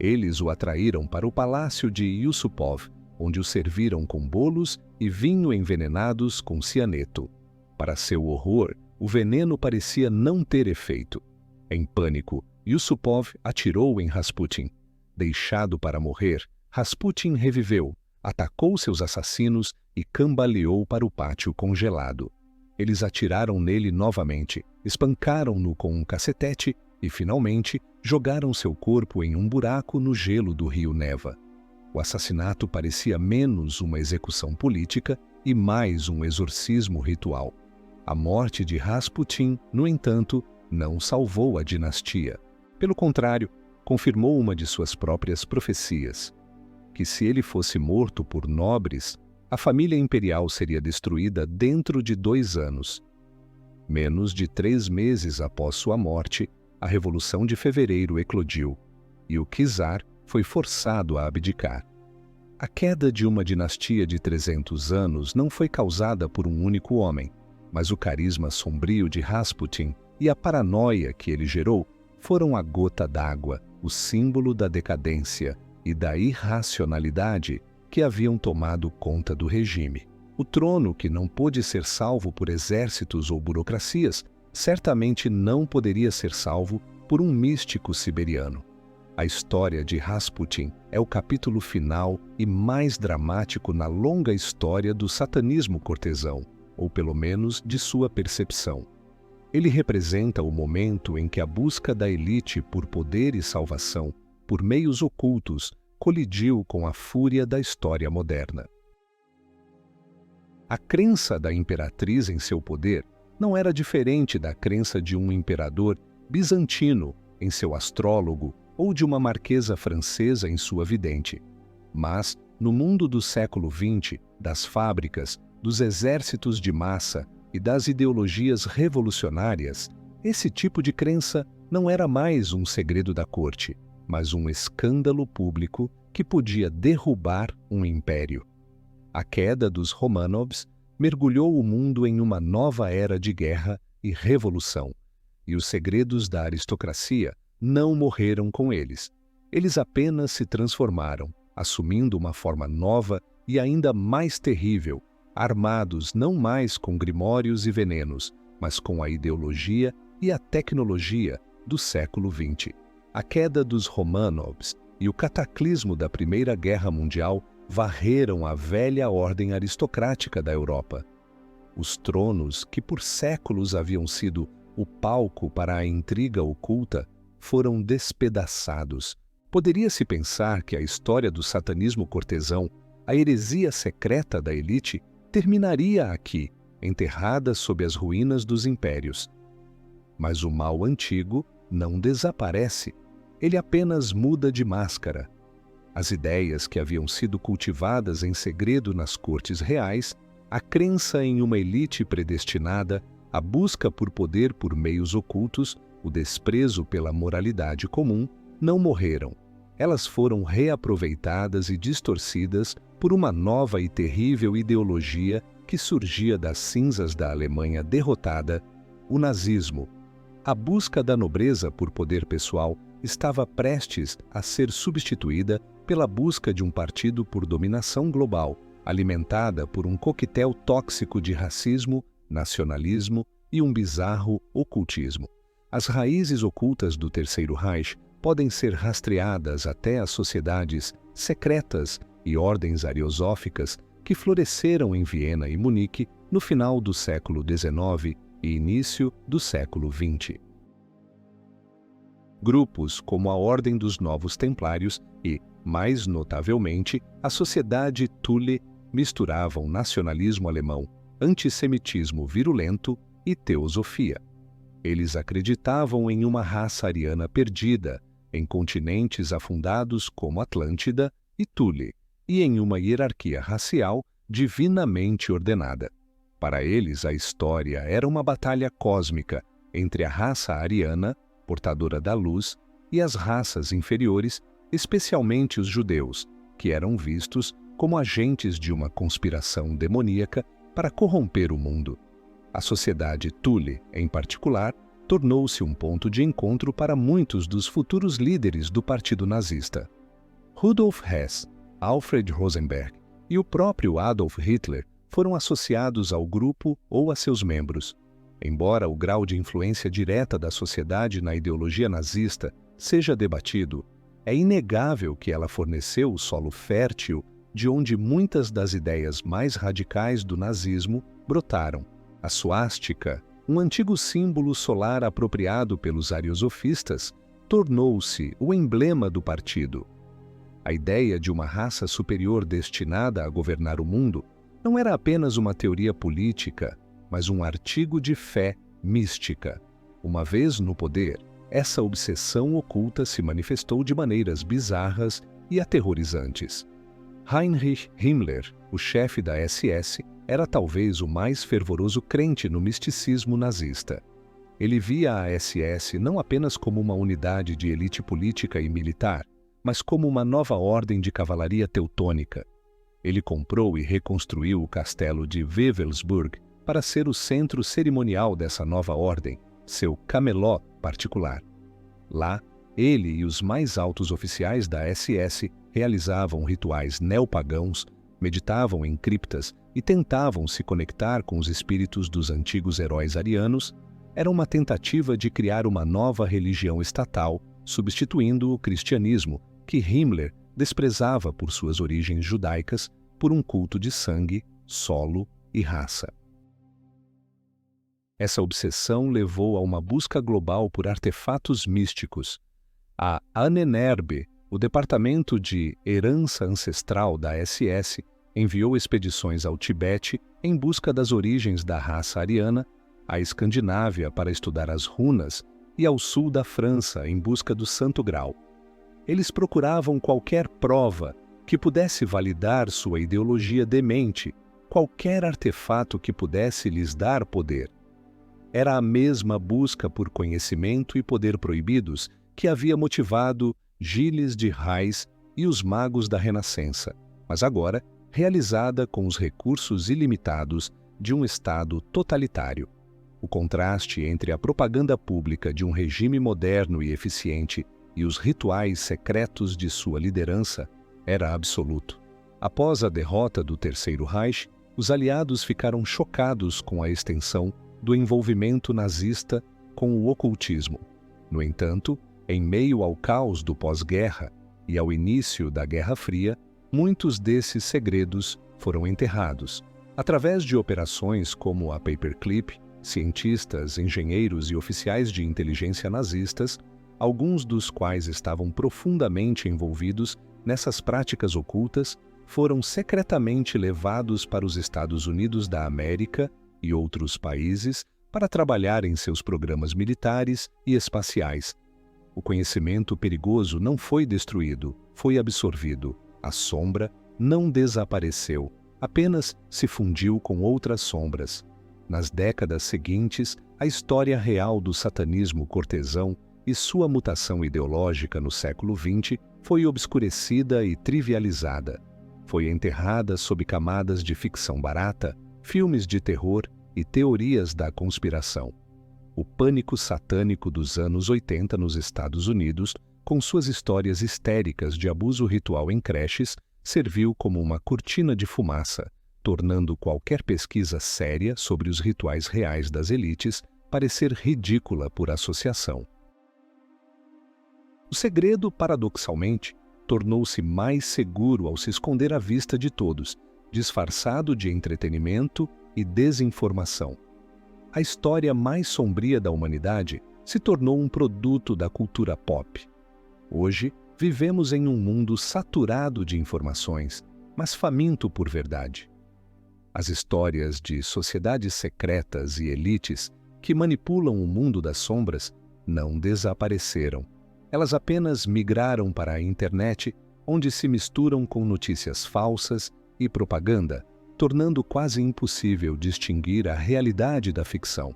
A: Eles o atraíram para o palácio de Yusupov, onde o serviram com bolos e vinho envenenados com cianeto. Para seu horror, o veneno parecia não ter efeito. Em pânico, Yusupov atirou em Rasputin. Deixado para morrer, Rasputin reviveu, atacou seus assassinos e cambaleou para o pátio congelado. Eles atiraram nele novamente, espancaram-no com um cacetete e, finalmente, jogaram seu corpo em um buraco no gelo do rio Neva. O assassinato parecia menos uma execução política e mais um exorcismo ritual. A morte de Rasputin, no entanto, não salvou a dinastia. Pelo contrário, confirmou uma de suas próprias profecias, que se ele fosse morto por nobres, a família imperial seria destruída dentro de 2 anos. Menos de 3 meses após sua morte, a Revolução de Fevereiro eclodiu, e o czar foi forçado a abdicar. A queda de uma dinastia de 300 anos não foi causada por um único homem, mas o carisma sombrio de Rasputin e a paranoia que ele gerou foram a gota d'água, o símbolo da decadência e da irracionalidade que haviam tomado conta do regime. O trono, que não pôde ser salvo por exércitos ou burocracias, certamente não poderia ser salvo por um místico siberiano. A história de Rasputin é o capítulo final e mais dramático na longa história do satanismo cortesão, ou pelo menos de sua percepção. Ele representa o momento em que a busca da elite por poder e salvação, por meios ocultos, colidiu com a fúria da história moderna. A crença da imperatriz em seu poder não era diferente da crença de um imperador bizantino em seu astrólogo ou de uma marquesa francesa em sua vidente. Mas, no mundo do século XX, das fábricas, dos exércitos de massa e das ideologias revolucionárias, esse tipo de crença não era mais um segredo da corte, mas um escândalo público que podia derrubar um império. A queda dos Romanovs mergulhou o mundo em uma nova era de guerra e revolução, e os segredos da aristocracia não morreram com eles. Eles apenas se transformaram, assumindo uma forma nova e ainda mais terrível, armados não mais com grimórios e venenos, mas com a ideologia e a tecnologia do século XX. A queda dos Romanovs e o cataclismo da Primeira Guerra Mundial varreram a velha ordem aristocrática da Europa. Os tronos, que por séculos haviam sido o palco para a intriga oculta, foram despedaçados. Poderia-se pensar que a história do satanismo cortesão, a heresia secreta da elite, terminaria aqui, enterrada sob as ruínas dos impérios. Mas o mal antigo não desaparece, ele apenas muda de máscara. As ideias que haviam sido cultivadas em segredo nas cortes reais, a crença em uma elite predestinada, a busca por poder por meios ocultos, o desprezo pela moralidade comum, não morreram. Elas foram reaproveitadas e distorcidas por uma nova e terrível ideologia que surgia das cinzas da Alemanha derrotada, o nazismo. A busca da nobreza por poder pessoal estava prestes a ser substituída pela busca de um partido por dominação global, alimentada por um coquetel tóxico de racismo, nacionalismo e um bizarro ocultismo. As raízes ocultas do Terceiro Reich podem ser rastreadas até as sociedades secretas e ordens ariosóficas que floresceram em Viena e Munique no final do século XIX e início do século XX. Grupos como a Ordem dos Novos Templários e, mais notavelmente, a Sociedade Thule misturavam nacionalismo alemão, antissemitismo virulento e teosofia. Eles acreditavam em uma raça ariana perdida, em continentes afundados como Atlântida e Thule, e em uma hierarquia racial divinamente ordenada. Para eles, a história era uma batalha cósmica entre a raça ariana, portadora da luz, e as raças inferiores, especialmente os judeus, que eram vistos como agentes de uma conspiração demoníaca para corromper o mundo. A sociedade Thule, em particular, tornou-se um ponto de encontro para muitos dos futuros líderes do Partido Nazista. Rudolf Hess, Alfred Rosenberg e o próprio Adolf Hitler foram associados ao grupo ou a seus membros. Embora o grau de influência direta da sociedade na ideologia nazista seja debatido, é inegável que ela forneceu o solo fértil de onde muitas das ideias mais radicais do nazismo brotaram. A suástica, um antigo símbolo solar apropriado pelos ariosofistas, tornou-se o emblema do partido. A ideia de uma raça superior destinada a governar o mundo não era apenas uma teoria política, mas um artigo de fé mística. Uma vez no poder, essa obsessão oculta se manifestou de maneiras bizarras e aterrorizantes. Heinrich Himmler, o chefe da SS, era talvez o mais fervoroso crente no misticismo nazista. Ele via a SS não apenas como uma unidade de elite política e militar, mas como uma nova ordem de cavalaria teutônica. Ele comprou e reconstruiu o castelo de Wewelsburg para ser o centro cerimonial dessa nova ordem, seu cameló particular. Lá, ele e os mais altos oficiais da SS realizavam rituais neopagãos, meditavam em criptas e tentavam se conectar com os espíritos dos antigos heróis arianos. Era uma tentativa de criar uma nova religião estatal, substituindo o cristianismo, que Himmler desprezava por suas origens judaicas, por um culto de sangue, solo e raça. Essa obsessão levou a uma busca global por artefatos místicos. A Ahnenerbe, o departamento de herança ancestral da SS, enviou expedições ao Tibete em busca das origens da raça ariana, à Escandinávia para estudar as runas e ao sul da França em busca do Santo Grau. Eles procuravam qualquer prova que pudesse validar sua ideologia demente, qualquer artefato que pudesse lhes dar poder. Era a mesma busca por conhecimento e poder proibidos que havia motivado Gilles de Rais e os magos da Renascença, mas agora realizada com os recursos ilimitados de um Estado totalitário. O contraste entre a propaganda pública de um regime moderno e eficiente e os rituais secretos de sua liderança era absoluto. Após a derrota do Terceiro Reich, os aliados ficaram chocados com a extensão do envolvimento nazista com o ocultismo. No entanto, em meio ao caos do pós-guerra e ao início da Guerra Fria, muitos desses segredos foram enterrados. Através de operações como a Paperclip, cientistas, engenheiros e oficiais de inteligência nazistas, alguns dos quais estavam profundamente envolvidos nessas práticas ocultas, foram secretamente levados para os Estados Unidos da América e outros países para trabalhar em seus programas militares e espaciais. O conhecimento perigoso não foi destruído, foi absorvido. A sombra não desapareceu, apenas se fundiu com outras sombras. Nas décadas seguintes, a história real do satanismo cortesão e sua mutação ideológica no século XX foi obscurecida e trivializada. Foi enterrada sob camadas de ficção barata, filmes de terror e teorias da conspiração. O pânico satânico dos anos 80 nos Estados Unidos, com suas histórias histéricas de abuso ritual em creches, serviu como uma cortina de fumaça, tornando qualquer pesquisa séria sobre os rituais reais das elites parecer ridícula por associação. O segredo, paradoxalmente, tornou-se mais seguro ao se esconder à vista de todos, disfarçado de entretenimento e desinformação. A história mais sombria da humanidade se tornou um produto da cultura pop. Hoje, vivemos em um mundo saturado de informações, mas faminto por verdade. As histórias de sociedades secretas e elites que manipulam o mundo das sombras não desapareceram. Elas apenas migraram para a internet, onde se misturam com notícias falsas e propaganda, tornando quase impossível distinguir a realidade da ficção.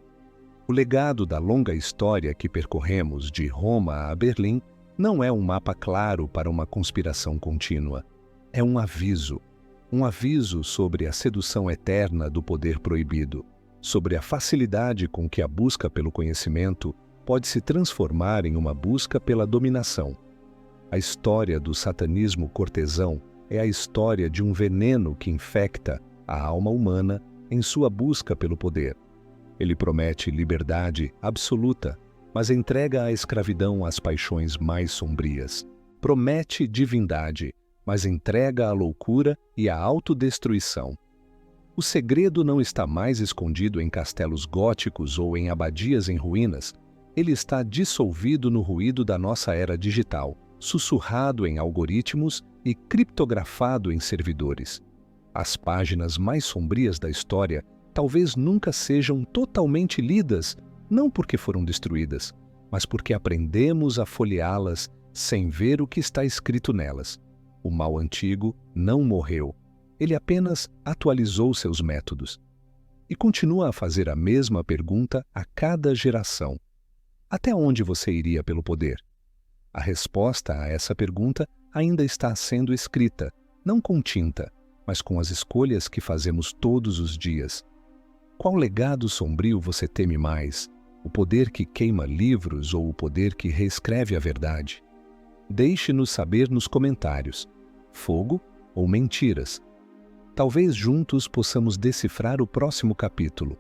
A: O legado da longa história que percorremos de Roma a Berlim não é um mapa claro para uma conspiração contínua. É um aviso sobre a sedução eterna do poder proibido, sobre a facilidade com que a busca pelo conhecimento pode se transformar em uma busca pela dominação. A história do satanismo cortesão é a história de um veneno que infecta a alma humana em sua busca pelo poder. Ele promete liberdade absoluta, mas entrega a escravidão às paixões mais sombrias. Promete divindade, mas entrega à loucura e à autodestruição. O segredo não está mais escondido em castelos góticos ou em abadias em ruínas. Ele está dissolvido no ruído da nossa era digital, sussurrado em algoritmos e criptografado em servidores. As páginas mais sombrias da história talvez nunca sejam totalmente lidas, não porque foram destruídas, mas porque aprendemos a folheá-las sem ver o que está escrito nelas. O mal antigo não morreu. Ele apenas atualizou seus métodos. E continua a fazer a mesma pergunta a cada geração. Até onde você iria pelo poder? A resposta a essa pergunta ainda está sendo escrita, não com tinta, mas com as escolhas que fazemos todos os dias. Qual legado sombrio você teme mais? O poder que queima livros ou o poder que reescreve a verdade? Deixe-nos saber nos comentários. Fogo ou mentiras? Talvez juntos possamos decifrar o próximo capítulo.